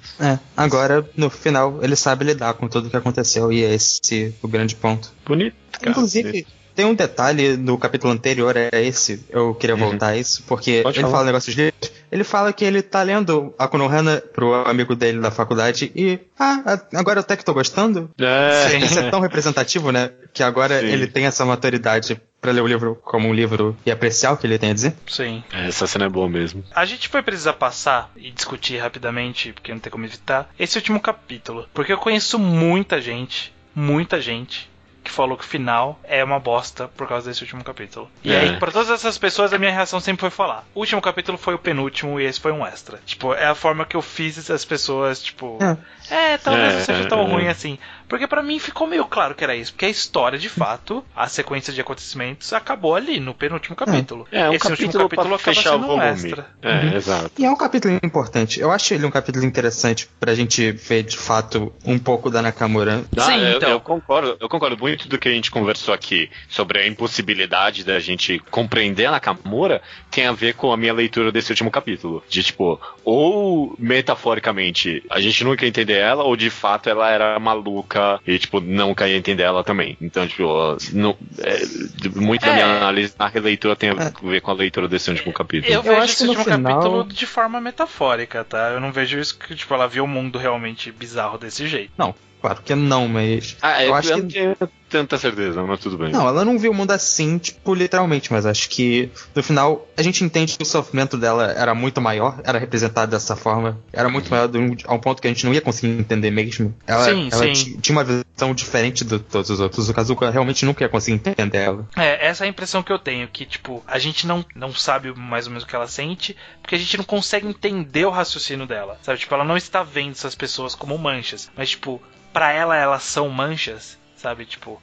Agora, no final, ele sabe lidar com tudo o que aconteceu e é esse o grande ponto. Bonito, cara. Inclusive, bonito. Tem um detalhe no capítulo anterior, é esse, eu queria voltar a isso, porque Pode ele falar. fala negócios de livros, ele fala que ele tá lendo a Konohana pro amigo dele da faculdade e, agora eu até que tô gostando. É. Isso é tão representativo, né, que agora Sim. ele tem essa maturidade pra ler o livro como um livro e apreciar o que ele tem a dizer. Sim. Essa cena é boa mesmo. A gente vai precisar passar e discutir rapidamente, porque não tem como evitar, esse último capítulo. Porque eu conheço muita gente que falou que o final é uma bosta por causa desse último capítulo. E aí, pra todas essas pessoas, a minha reação sempre foi falar: o último capítulo foi o penúltimo e esse foi um extra. Tipo, é a forma que eu fiz as pessoas, tipo... talvez não seja tão ruim assim. Porque pra mim ficou meio claro que era isso. Porque a história, de fato, a sequência de acontecimentos acabou ali, no penúltimo capítulo. Um esse último capítulo pra acaba fechar sendo o volume. um extra. Exato. E é um capítulo importante. Eu acho ele um capítulo interessante pra gente ver, de fato, um pouco da Nakamura. Sim, então. Eu concordo muito do que a gente conversou aqui sobre a impossibilidade da gente compreender a Nakamura tem a ver com a minha leitura desse último capítulo. De tipo, ou metaforicamente a gente nunca ia entender ela, ou de fato ela era maluca e tipo, nunca ia entender ela também. Então, tipo, muito da minha análise na releitura tem a ver com a leitura desse último capítulo. Eu vejo acho esse que no último final- capítulo de forma metafórica, tá? Eu não vejo isso que, tipo, ela viu o mundo realmente bizarro desse jeito. Não, claro que não, mas... eu acho não que... tenho tanta certeza, mas tudo bem. Não, ela não viu o mundo assim, tipo, literalmente, mas acho que no final a gente entende que o sofrimento dela era muito maior, era representado dessa forma, era muito maior a um ponto que a gente não ia conseguir entender mesmo. Ela tinha uma visão diferente de todos os outros. O Kazuka realmente nunca ia conseguir entender ela. Essa é a impressão que eu tenho, que, tipo, a gente não sabe mais ou menos o que ela sente, porque a gente não consegue entender o raciocínio dela, sabe? Tipo, ela não está vendo essas pessoas como manchas, mas, tipo, pra ela, elas são manchas, sabe? Tipo,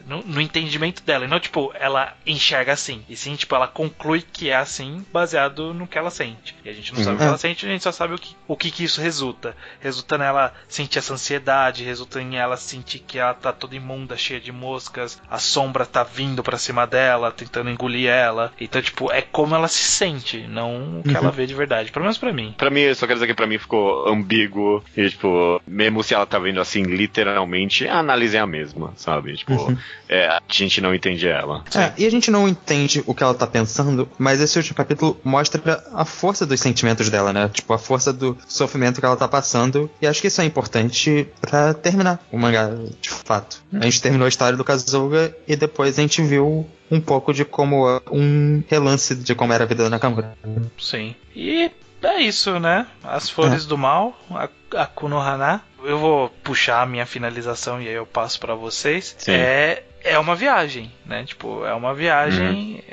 no entendimento dela. E não, tipo, ela enxerga assim. E sim, tipo, ela conclui que é assim baseado no que ela sente. E a gente não sabe o que ela sente, a gente só sabe o que isso resulta. Resulta nela sentir essa ansiedade, resulta em ela sentir que ela tá toda imunda, cheia de moscas, a sombra tá vindo pra cima dela, tentando engolir ela. Então, tipo, é como ela se sente, não o que ela vê de verdade. Pelo menos pra mim. Pra mim, eu só quero dizer que pra mim ficou ambíguo. E, tipo, mesmo se ela tá vendo assim, literalmente, a análise é a mesma, sabe? Tipo, a gente não entende ela. E a gente não entende o que ela tá pensando, mas esse último capítulo mostra a força dos sentimentos dela, né? Tipo, a força do sofrimento que ela tá passando. E acho que isso é importante pra terminar o mangá, de fato. A gente terminou a história do Kazuga e depois a gente viu um pouco de como um relance de como era a vida da Nakamura. Sim. E é isso, né? As Flores do Mal, a Konohana. Eu vou puxar a minha finalização e aí eu passo pra vocês. Sim. é uma viagem, né? Tipo, é uma viagem,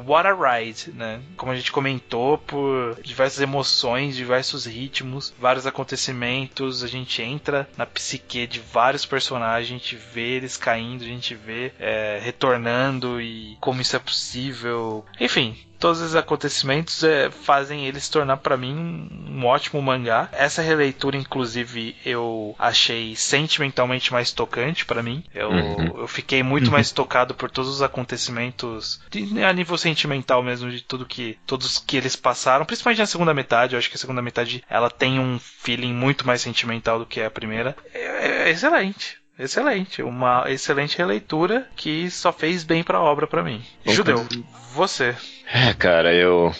what a ride, né? Como a gente comentou, por diversas emoções, diversos ritmos, vários acontecimentos, a gente entra na psique de vários personagens, a gente vê eles caindo, a gente vê retornando e como isso é possível. Enfim, todos os acontecimentos fazem ele se tornar pra mim um ótimo mangá. Essa releitura, inclusive, eu achei sentimentalmente mais tocante pra mim. Eu fiquei muito mais tocado por todos os acontecimentos a nível sentimental mesmo, de todos que eles passaram, principalmente na segunda metade. Eu acho que a segunda metade ela tem um feeling muito mais sentimental do que a primeira. É excelente. Excelente, uma excelente releitura que só fez bem pra obra pra mim. Judeu, você. Cara, eu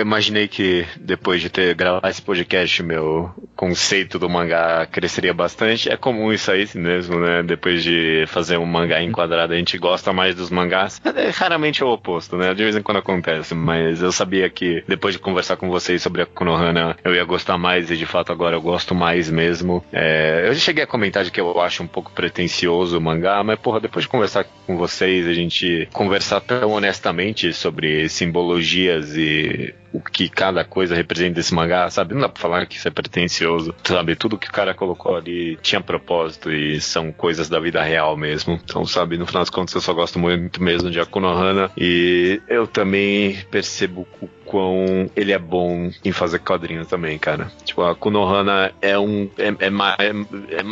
imaginei que depois de ter gravado esse podcast, meu conceito do mangá cresceria bastante. É comum isso aí mesmo, né? Depois de fazer um mangá enquadrado, a gente gosta mais dos mangás. Raramente é o oposto, né? De vez em quando acontece, mas eu sabia que depois de conversar com vocês sobre a Konohana, eu ia gostar mais, e de fato agora eu gosto mais mesmo. Eu já cheguei a comentar de que eu acho um pouco pretencioso o mangá, mas porra, depois de conversar com vocês, a gente conversar tão honestamente sobre simbologias e o que cada coisa representa desse mangá, sabe? Não dá pra falar que isso é pretencioso, sabe? Tudo que o cara colocou ali tinha propósito e são coisas da vida real mesmo. Então, sabe, no final das contas eu só gosto muito mesmo de Konohana, e eu também percebo o quão ele é bom em fazer quadrinhos também, cara. Tipo, a Konohana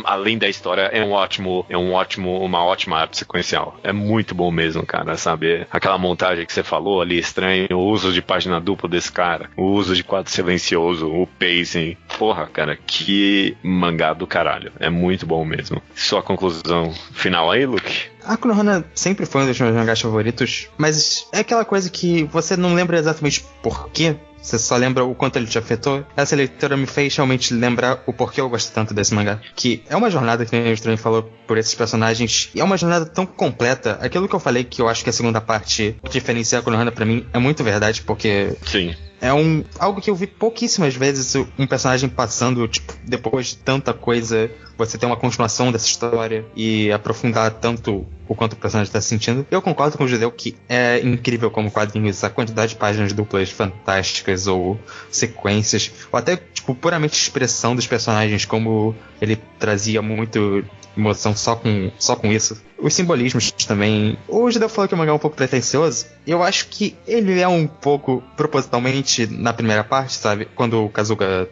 além da história, uma ótima arte sequencial. É muito bom mesmo, cara, sabe? Aquela montagem que você falou ali, estranho, o uso de página dupla desse cara, o uso de quadro silencioso, o pacing. Porra, cara, que mangá do caralho. É muito bom mesmo. Sua conclusão final aí, Luke? A Konohana sempre foi um dos meus mangás favoritos, mas é aquela coisa que você não lembra exatamente por quê. Você só lembra o quanto ele te afetou. Essa leitura me fez realmente lembrar o porquê eu gosto tanto desse mangá. Que é uma jornada, que o Estranho falou, por esses personagens. E é uma jornada tão completa. Aquilo que eu falei, que eu acho que a segunda parte diferencia a Konohana pra mim, é muito verdade, porque... Sim. É algo que eu vi pouquíssimas vezes, um personagem passando, tipo, depois de tanta coisa, você ter uma continuação dessa história e aprofundar tanto o quanto o personagem está se sentindo. Eu concordo com o Judeu que é incrível como quadrinhos, a quantidade de páginas duplas fantásticas ou sequências, ou até, tipo, puramente expressão dos personagens, como ele trazia muito emoção só com isso. Os simbolismos também. O Judeu falou que o mangá é um pouco pretencioso. Eu acho que ele é um pouro propositalmente na primeira parte, sabe? Quando o Kasuga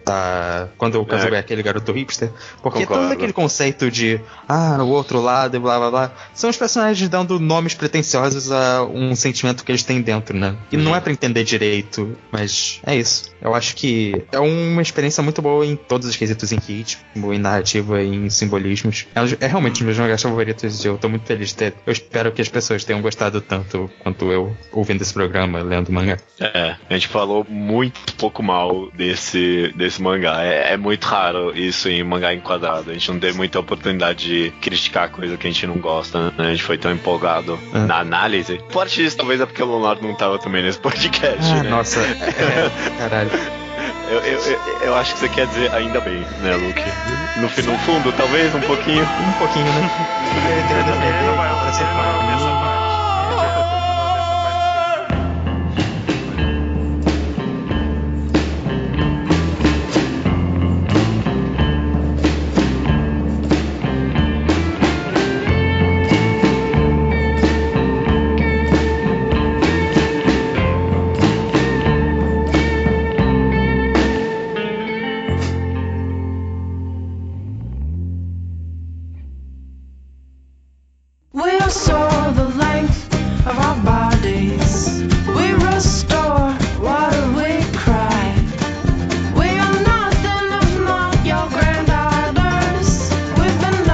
é aquele garoto hipster. Porque Concordo. todo aquele conceito de o outro lado e blá blá blá, são os personagens dando nomes pretenciosos a um sentimento que eles têm dentro, né? E não é pra entender direito, mas é isso. Eu acho que é uma experiência muito boa em todos os quesitos, em ritmo, em narrativa, em simbolismos. É realmente um dos meus mangás favoritos e eu tô muito feliz de ter. Eu espero que as pessoas tenham gostado tanto quanto eu ouvindo esse programa, lendo mangá. A gente falou muito pouco mal desse mangá. É muito raro isso em mangá enquadrado. A gente não teve muita oportunidade de criticar coisa que a gente não gosta, né? A gente foi tão empolgado na análise. Parte disso talvez é porque o Leonardo não tava também nesse podcast, né? Nossa, caralho. Eu acho que você quer dizer ainda bem, né, Luke? No fundo, talvez um pouquinho. Um pouquinho, né? Ele não vai ouvir essa parte.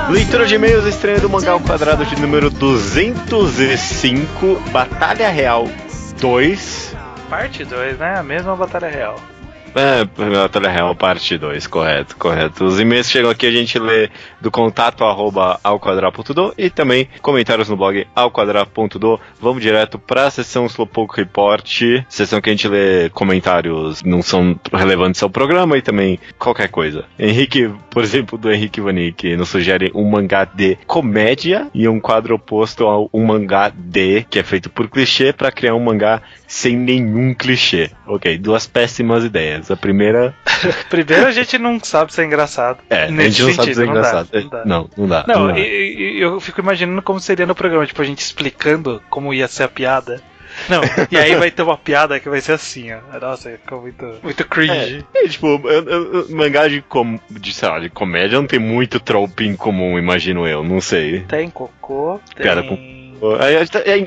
Leitura de e-mails, estreia do Mangá ao Quadrado de número 205, Batalha Real 2. Parte 2, né? A mesma Batalha Real. Batalha Real parte 2, correto. Os e-mails chegam aqui, a gente lê do contato @alquadra.do e também comentários no blog alquadra.do. Vamos direto pra sessão Slowpoke Report, sessão que a gente lê comentários não são relevantes ao programa e também qualquer coisa. Henrique, por exemplo, do Henrique Vanik, nos sugere um mangá de comédia e um quadro oposto a um mangá de, que é feito por clichê, pra criar um mangá sem nenhum clichê. Ok, duas péssimas ideias. A primeira... Primeiro a gente não sabe se é engraçado. A gente não sabe se é engraçado. Não dá. Não, eu fico imaginando como seria no programa, tipo, a gente explicando como ia ser a piada. Não, e aí vai ter uma piada que vai ser assim, ó. Nossa, ficou muito cringe. Tipo, mangá de comédia não tem muito trope em comum, imagino eu, não sei. Tem cocô, tem... Cara,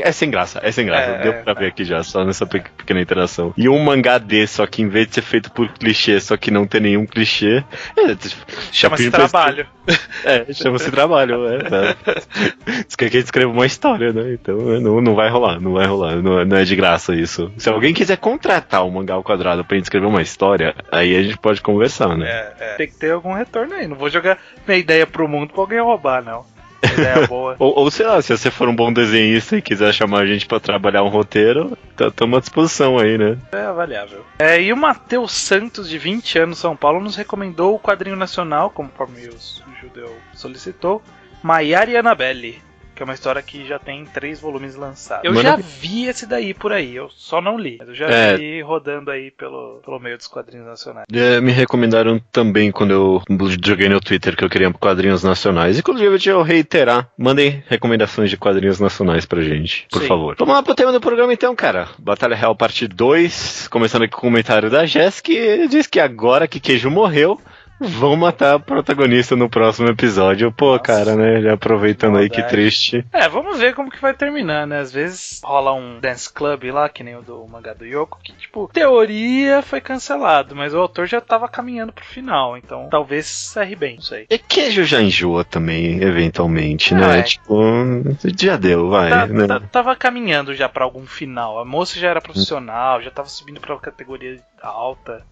é sem graça. Deu pra ver aqui já, só nessa pequena interação. E um mangá desse, só que em vez de ser feito por clichê, só que não tem nenhum clichê, chama-se trabalho. Chama-se trabalho, Isso quer que a gente escreva uma história, né? Então não vai rolar. Não é de graça isso. Se alguém quiser contratar o Mangá ao Quadrado pra gente escrever uma história, aí a gente pode conversar, né? Tem que ter algum retorno aí. Não vou jogar minha ideia pro mundo pra alguém roubar, não. Ideia boa. ou sei lá, se você for um bom desenhista e quiser chamar a gente pra trabalhar um roteiro, estamos à disposição aí, né? É avaliável. E o Matheus Santos, de 20 anos, São Paulo, nos recomendou o quadrinho nacional, conforme o judeu solicitou, Maiara e Annabelle, que é uma história que já tem 3 volumes lançados. Eu já vi esse daí por aí, eu só não li, mas eu já vi rodando aí pelo meio dos quadrinhos nacionais. Me recomendaram também quando eu joguei no Twitter que eu queria quadrinhos nacionais. Inclusive, eu tinha reiterar, mandem recomendações de quadrinhos nacionais pra gente, por favor. Vamos lá pro tema do programa então, cara. Batalha Real parte 2, começando aqui com o comentário da Jess, que diz que agora que Queijo morreu, vão matar o protagonista no próximo episódio. Pô, nossa, cara, né? Já aproveitando aí, que triste. Vamos ver como que vai terminar, né? Às vezes rola um dance club lá, que nem o do mangá do Yoko, que, tipo, teoria foi cancelado, mas o autor já tava caminhando pro final, então talvez serre bem, não sei. E Queijo já enjoa também, eventualmente, né? Tipo, já deu, vai. Tava caminhando já pra algum final. A moça já era profissional, já tava subindo pra categoria alta.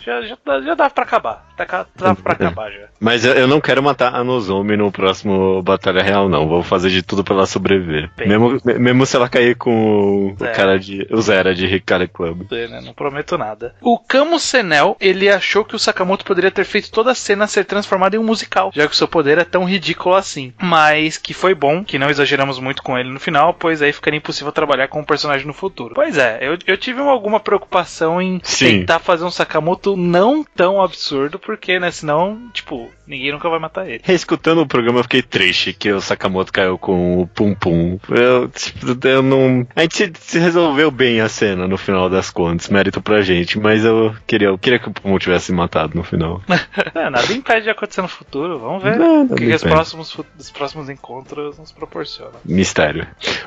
Já dava pra acabar. Dava pra acabar já. Mas eu não quero matar a Nozomi no próximo Batalha Real, não. Vou fazer de tudo pra ela sobreviver. Mesmo se ela cair com o Zera de Hikari Club. Não prometo nada. O Camus Senel, ele achou que o Sakamoto poderia ter feito toda a cena ser transformada em um musical, já que o seu poder é tão ridículo assim. Mas que foi bom, que não exageramos muito com ele no final, pois aí ficaria impossível trabalhar com o personagem no futuro. Pois é, eu tive alguma preocupação em tentar fazer um Sakamoto não tão absurdo, porque, né, senão, tipo, ninguém nunca vai matar ele. Reescutando o programa, eu fiquei triste que o Sakamoto caiu com o Pum Pum. Eu não... A gente se resolveu bem a cena no final das contas, mérito pra gente, mas eu queria que o Pum Pum tivesse matado no final. Nada impede de acontecer no futuro, vamos ver o que os próximos encontros nos proporcionam. Mistério.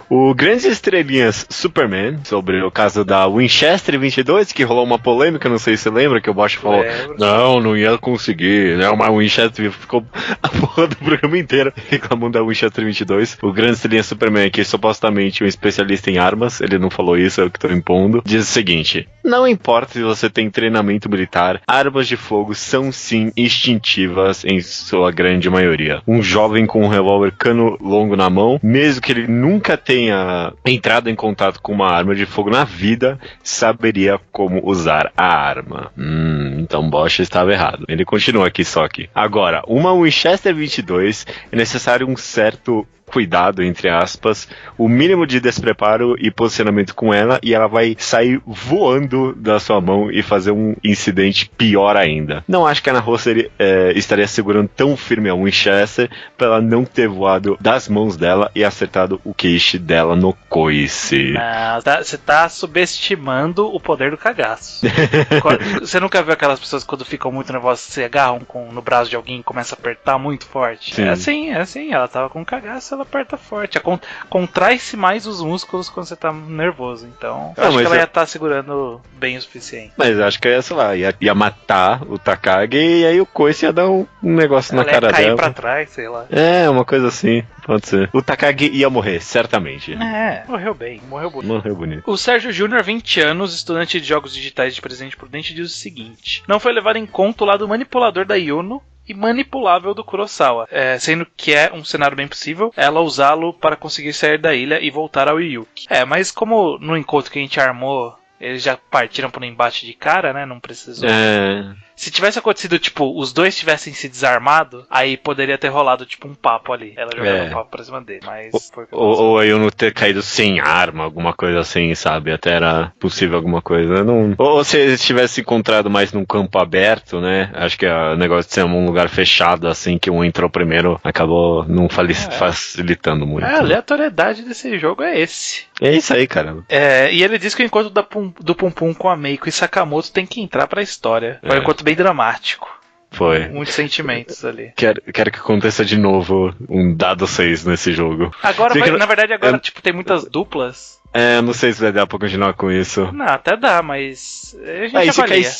O Grandes Estrelinhas Superman, sobre o caso da Winchester 22, que rolou uma polêmica, não sei se você lembra, que o Bosch falou, não ia conseguir, né? Uma Winchester ficou a porra do programa inteiro reclamando da Winchester 22. O Grande Estrelinha Superman, que é supostamente um especialista em armas, ele não falou isso, é o que tô impondo, diz o seguinte: não importa se você tem treinamento militar, armas de fogo são sim instintivas em sua grande maioria. Um jovem com um revólver cano longo na mão, mesmo que ele nunca tenha entrado em contato com uma arma de fogo na vida, saberia como usar a arma. Então Bosch estava errado. Ele continua aqui só aqui. Agora, uma Winchester 22 é necessário um certo cuidado, entre aspas, o mínimo de despreparo e posicionamento com ela, e ela vai sair voando da sua mão e fazer um incidente pior ainda. Não acho que a Ana Rosser estaria segurando tão firme a Winchester para ela não ter voado das mãos dela e acertado o queixo dela no coice. Você tá subestimando o poder do cagaço. Você nunca viu aquelas pessoas que quando ficam muito nervosas se agarram no braço de alguém e começam a apertar muito forte? Sim. É assim, ela tava com cagaço, ela aperta forte. Contrai-se mais os músculos quando você tá nervoso. Então, eu acho que ela ia estar segurando bem o suficiente. Mas eu acho que sei lá, ia matar o Takagi e aí o Koichi ia dar um negócio na cara dela. Ela ia cair pra trás, sei lá. É, uma coisa assim, pode ser. O Takagi ia morrer, certamente. Morreu bem, morreu bonito. Morreu bonito. O Sérgio Júnior, 20 anos, estudante de jogos digitais de Presidente Prudente, diz o seguinte: não foi levado em conta o lado manipulador da Yuno e manipulável do Kurosawa, sendo que é um cenário bem possível ela usá-lo para conseguir sair da ilha e voltar ao Yuki. Mas como no encontro que a gente armou eles já partiram para um embate de cara, né? Não precisou. Se tivesse acontecido, tipo, os dois tivessem se desarmado, aí poderia ter rolado, tipo, um papo ali. Ela jogando um papo pra cima dele. Mas ou eu não ter caído sem arma, alguma coisa assim, sabe? Até era possível alguma coisa. Não... Ou se eles tivessem encontrado mais num campo aberto, né? Acho que o negócio de ser um lugar fechado, assim, que um entrou primeiro, acabou não facilitando muito. A aleatoriedade desse jogo é esse. É isso aí, cara. E ele diz que o encontro do Pum Pum com a Meiko e Sakamoto tem que entrar pra história. Foi um encontro bem dramático. Foi. Muitos sentimentos ali. Quero que aconteça de novo um dado 6 nesse jogo. Agora, na verdade, tipo, tem muitas duplas. Não sei se vai dar pra continuar com isso. Não, até dá, mas a gente avalia.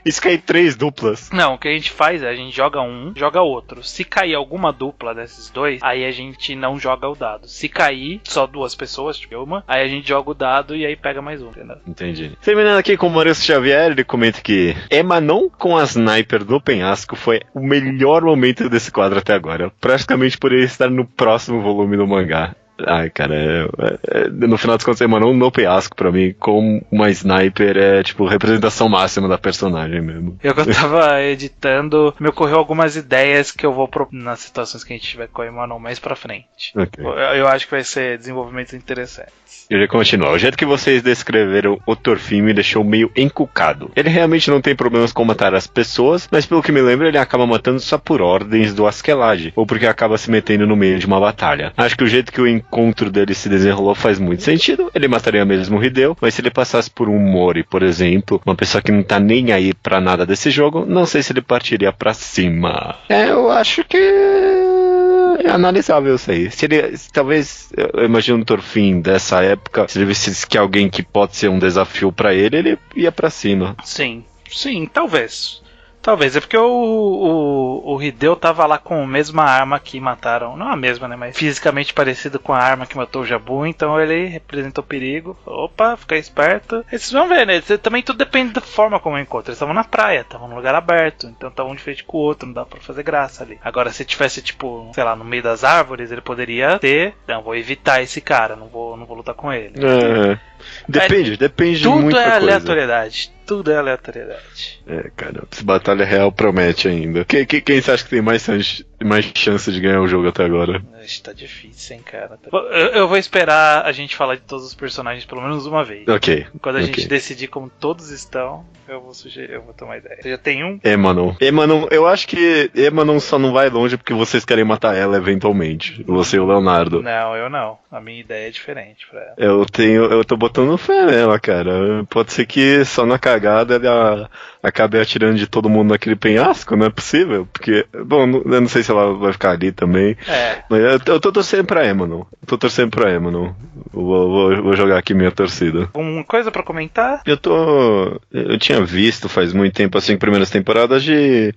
E se cair 3 duplas? Não, o que a gente faz é a gente joga um, joga outro. Se cair alguma dupla desses dois, aí a gente não joga o dado. Se cair só 2 pessoas, tipo uma, aí a gente joga o dado e aí pega mais um, entendeu? Entendi. Terminando aqui com o Maurício Xavier, ele comenta que Emanon com a sniper no penhasco foi o melhor momento desse quadro até agora. Praticamente por ele estar no próximo volume do mangá. Ai, cara, no final das contas, Emanon no penhasco pra mim, com uma sniper, é tipo representação máxima da personagem mesmo. Eu tava editando, me ocorreu algumas ideias que eu vou nas situações que a gente tiver com a Emanon mais pra frente. Okay. Eu acho que vai ser desenvolvimentos interessantes. Ele continua. O jeito que vocês descreveram o Thorfinn me deixou meio encucado. Ele realmente não tem problemas com matar as pessoas, mas pelo que me lembro, ele acaba matando só por ordens do Askeladd, ou porque acaba se metendo no meio de uma batalha. Acho que o jeito que o encontro dele se desenrolou faz muito sentido. Ele mataria mesmo o Hideo, mas se ele passasse por um Mori, por exemplo, uma pessoa que não tá nem aí pra nada desse jogo, não sei se ele partiria pra cima. Eu acho que é analisável isso aí. Se ele, talvez, eu imagino o Thorfinn dessa época, se ele visse que alguém que pode ser um desafio pra ele, ele ia pra cima. Sim, talvez. Talvez, é porque o Hideo tava lá com a mesma arma que mataram, não a mesma, né, mas fisicamente parecido com a arma que matou o Jabu, então ele representou perigo. Opa, fica esperto. E vocês vão ver, né, também tudo depende da forma como eu encontro. Eles estavam na praia, estavam num lugar aberto, então estavam um de frente com o outro, não dá pra fazer graça ali. Agora, se tivesse, tipo, sei lá, no meio das árvores, ele poderia não, vou evitar esse cara, não vou lutar com ele. Depende de muita coisa. Tudo é aleatoriedade. Tudo é aleatoriedade. Cara, essa batalha real promete ainda. Quem você acha que tem mais chance de ganhar o jogo até agora? Tá difícil, hein, cara. Eu vou esperar a gente falar de todos os personagens pelo menos uma vez. Ok. Quando a gente decidir como todos estão, eu vou tomar ideia. Você já tem um? Emanon, eu acho que Emanon só não vai longe porque vocês querem matar ela eventualmente. Você e o Leonardo. Não, eu não. A minha ideia é diferente pra ela. Eu tô botando fé nela, cara. Pode ser que só na cagada ela acabe atirando de todo mundo naquele penhasco, não é possível? Porque, bom, eu não sei se ela vai ficar ali também. Mas eu tô torcendo pra Emanon. Vou jogar aqui minha torcida. Uma coisa pra comentar? Eu tinha visto faz muito tempo, assim, primeiras temporadas de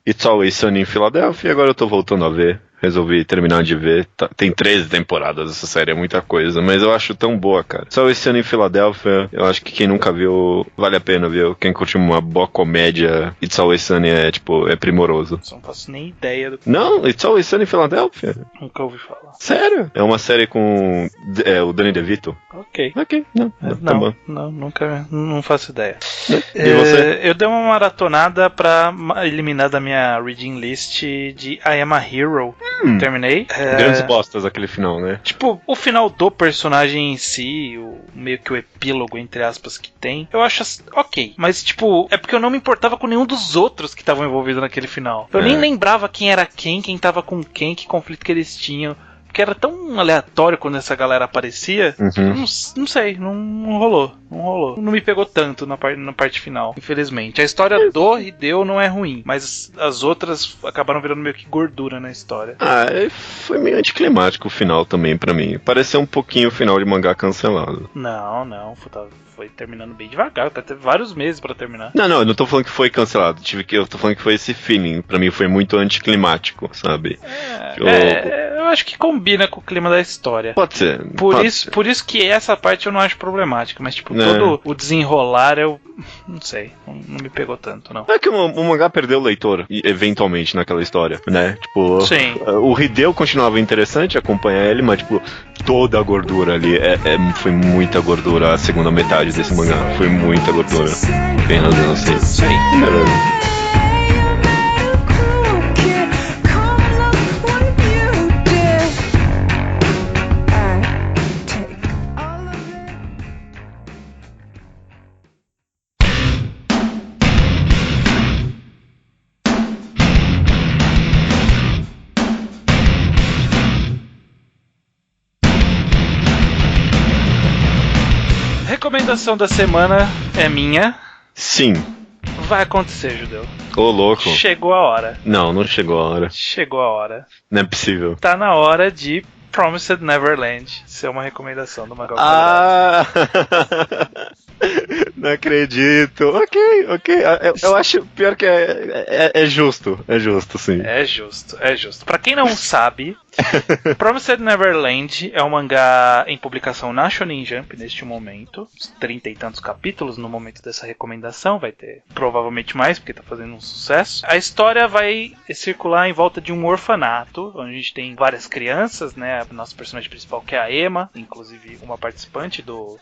It's Always Sunny em Filadélfia, e agora eu tô voltando a ver. Resolvi terminar de ver. Tem 13 temporadas essa série, é muita coisa. Mas eu acho tão boa, cara. Só esse ano em Filadélfia, eu acho que quem nunca viu, vale a pena ver. Quem curte uma boa comédia, It's Always Sunny é primoroso. Não faço nem ideia do que... Não, It's Always Sunny em Filadélfia? Nunca ouvi falar. Sério? É uma série com o Danny DeVito. Ok. Não, tá bom. Não faço ideia. E você? Eu dei uma maratonada pra eliminar da minha reading list de I Am a Hero. Terminei. Grandes bostas aquele final, né? Tipo, o final do personagem em si, meio que o epílogo, entre aspas, que tem, eu acho ok. Mas, tipo, é porque eu não me importava com nenhum dos outros que estavam envolvidos naquele final. Eu nem lembrava quem era quem tava com quem, que conflito que eles tinham. porque era tão aleatório quando essa galera aparecia, não sei, não rolou. Não me pegou tanto na parte final, infelizmente. A história do Hideo não é ruim, mas as outras acabaram virando meio que gordura na história. Foi meio anticlimático o final também pra mim. Pareceu um pouquinho o final de mangá cancelado. Não, foi terminando bem devagar, até teve vários meses pra terminar. Não, eu não tô falando que foi cancelado, eu tô falando que foi esse feeling, pra mim foi muito anticlimático, sabe? Eu acho que combina com o clima da história. Pode ser. Por isso que essa parte eu não acho problemática, mas tipo, todo o desenrolar eu não sei, não me pegou tanto, não. É que o mangá perdeu o leitor, eventualmente, naquela história, né? Tipo, sim. O Hideo continuava interessante acompanhar ele, mas tipo, toda a gordura ali, foi muita gordura a segunda metade desse mangá, foi muita gordura. Tem razão, assim. Sim. A recomendação da semana é minha. Sim. Vai acontecer, Judeu. Ô, louco. Chegou a hora. Não chegou a hora. Chegou a hora. Não é possível. Tá na hora de Promised Neverland ser uma recomendação do Magal. Não acredito. Ok. Eu acho pior que é justo. É justo, sim. É justo. Pra quem não sabe, Promised Neverland é um mangá em publicação na Shonen Jump neste momento. 30 e tantos capítulos no momento dessa recomendação. Vai ter provavelmente mais, porque tá fazendo um sucesso. A história vai circular em volta de um orfanato, onde a gente tem várias crianças, né? A nossa personagem principal, que é a Emma, inclusive uma participante do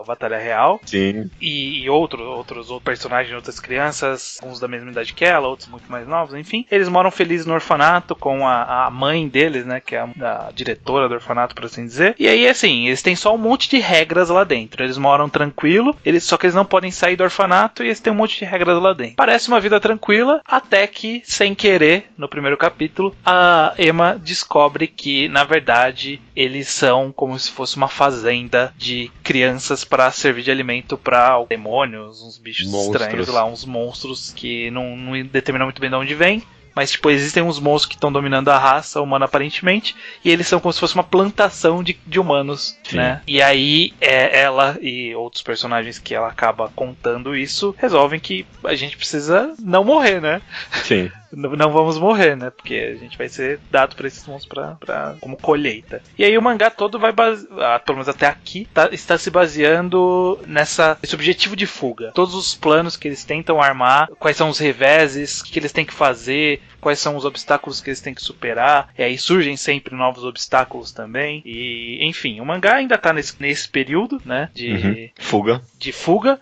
Batalha Real. Sim. E outros personagens, outras crianças, uns da mesma idade que ela, outros muito mais novos, enfim. Eles moram felizes no orfanato com a mãe deles, né, que é a diretora do orfanato, por assim dizer. E aí, assim, eles têm só um monte de regras lá dentro. Eles moram tranquilo, só que eles não podem sair do orfanato e eles têm um monte de regras lá dentro. Parece uma vida tranquila, até que, sem querer, no primeiro capítulo, a Emma descobre que, na verdade, eles são como se fosse uma fazenda de crianças para servir de alimento para demônios, uns bichos estranhos lá, uns monstros que não determinam muito bem de onde vem. Mas, tipo, existem uns monstros que estão dominando a raça humana, aparentemente, e eles são como se fosse uma plantação de humanos, sim, né? E aí, ela e outros personagens que ela acaba contando isso, resolvem que a gente precisa não morrer, né? Sim. Não vamos morrer, né? Porque a gente vai ser dado pra esses monstros como colheita. E aí o mangá todo vai pelo menos até aqui, está se baseando nesse objetivo de fuga. Todos os planos que eles tentam armar, quais são os reveses, o que eles têm que fazer, quais são os obstáculos que eles têm que superar. E aí surgem sempre novos obstáculos também. E, enfim, o mangá ainda tá nesse período, né? De fuga.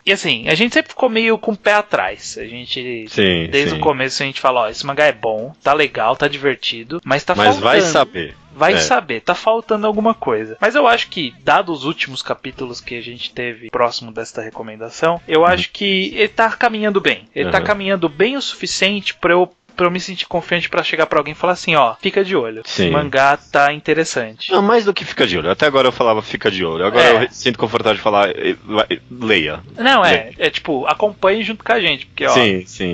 E assim, a gente sempre ficou meio com o pé atrás. A gente, desde o começo, a gente fala, ó, esse mangá é bom, tá legal, tá divertido, mas tá faltando. Mas vai saber. Vai saber, tá faltando alguma coisa. Mas eu acho que, dados os últimos capítulos que a gente teve próximo desta recomendação, eu acho que ele tá caminhando bem. Ele tá caminhando bem o suficiente pra eu me sentir confiante pra chegar pra alguém e falar assim, ó, fica de olho. Sim. O mangá tá interessante. Não, mais do que fica de olho. Até agora eu falava fica de olho. Agora eu sinto confortável de falar, leia. Não, tipo, acompanhe junto com a gente. Porque, ó,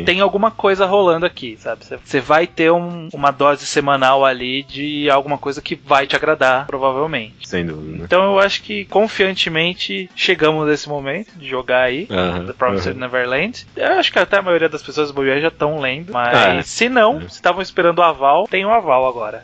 tem alguma coisa rolando aqui, sabe? Você vai ter uma dose semanal ali de alguma coisa que vai te agradar, provavelmente. Sem dúvida. Então eu acho que, confiantemente, chegamos nesse momento de jogar aí, The Promised Neverland. Eu acho que até a maioria das pessoas do Bobiá já estão lendo, mas se não, se estavam esperando o aval, tem um aval agora.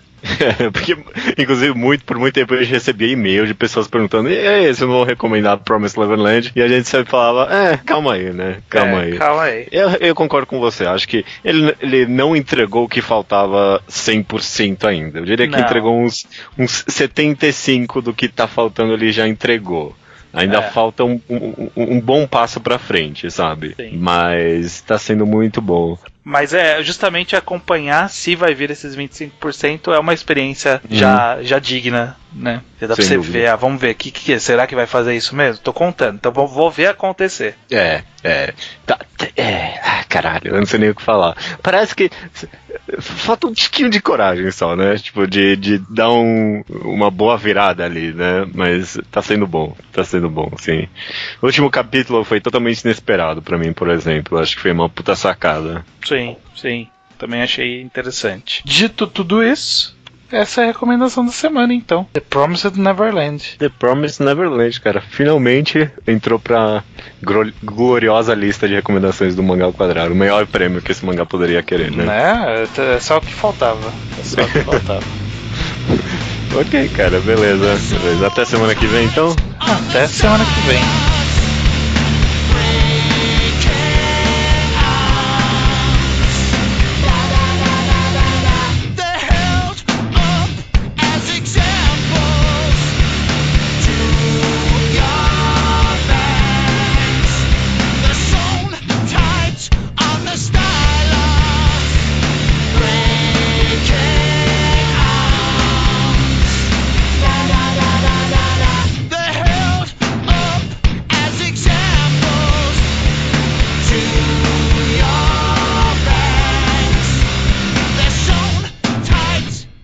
Porque, inclusive, por muito tempo eu recebia e-mail de pessoas perguntando, e aí, você não vou recomendar Promised Neverland? E a gente sempre falava, calma aí, né? Calma aí. Eu concordo com você, acho que ele não entregou o que faltava 100% ainda. Eu diria que entregou uns 75% do que tá faltando, ele já entregou. Ainda falta um bom passo pra frente, sabe? Sim. Mas tá sendo muito bom. Mas justamente acompanhar se vai vir esses 25% é uma experiência já digna, né? Já dá pra você ver, vamos ver, será que vai fazer isso mesmo? Tô contando, então vou ver acontecer. Caralho, eu não sei nem o que falar. Parece que falta um tiquinho de coragem só, né? Tipo, de dar uma boa virada ali, né? Mas tá sendo bom, sim. O último capítulo foi totalmente inesperado pra mim, por exemplo. Acho que foi uma puta sacada. Sim. Também achei interessante. Dito tudo isso, essa é a recomendação da semana, então. The Promised Neverland. The Promised Neverland, cara. Finalmente entrou pra gloriosa lista de recomendações do Mangá ao Quadrado. O maior prêmio que esse mangá poderia querer, né? É só o que faltava. Ok, cara. Beleza. Até semana que vem, então. Até semana que vem.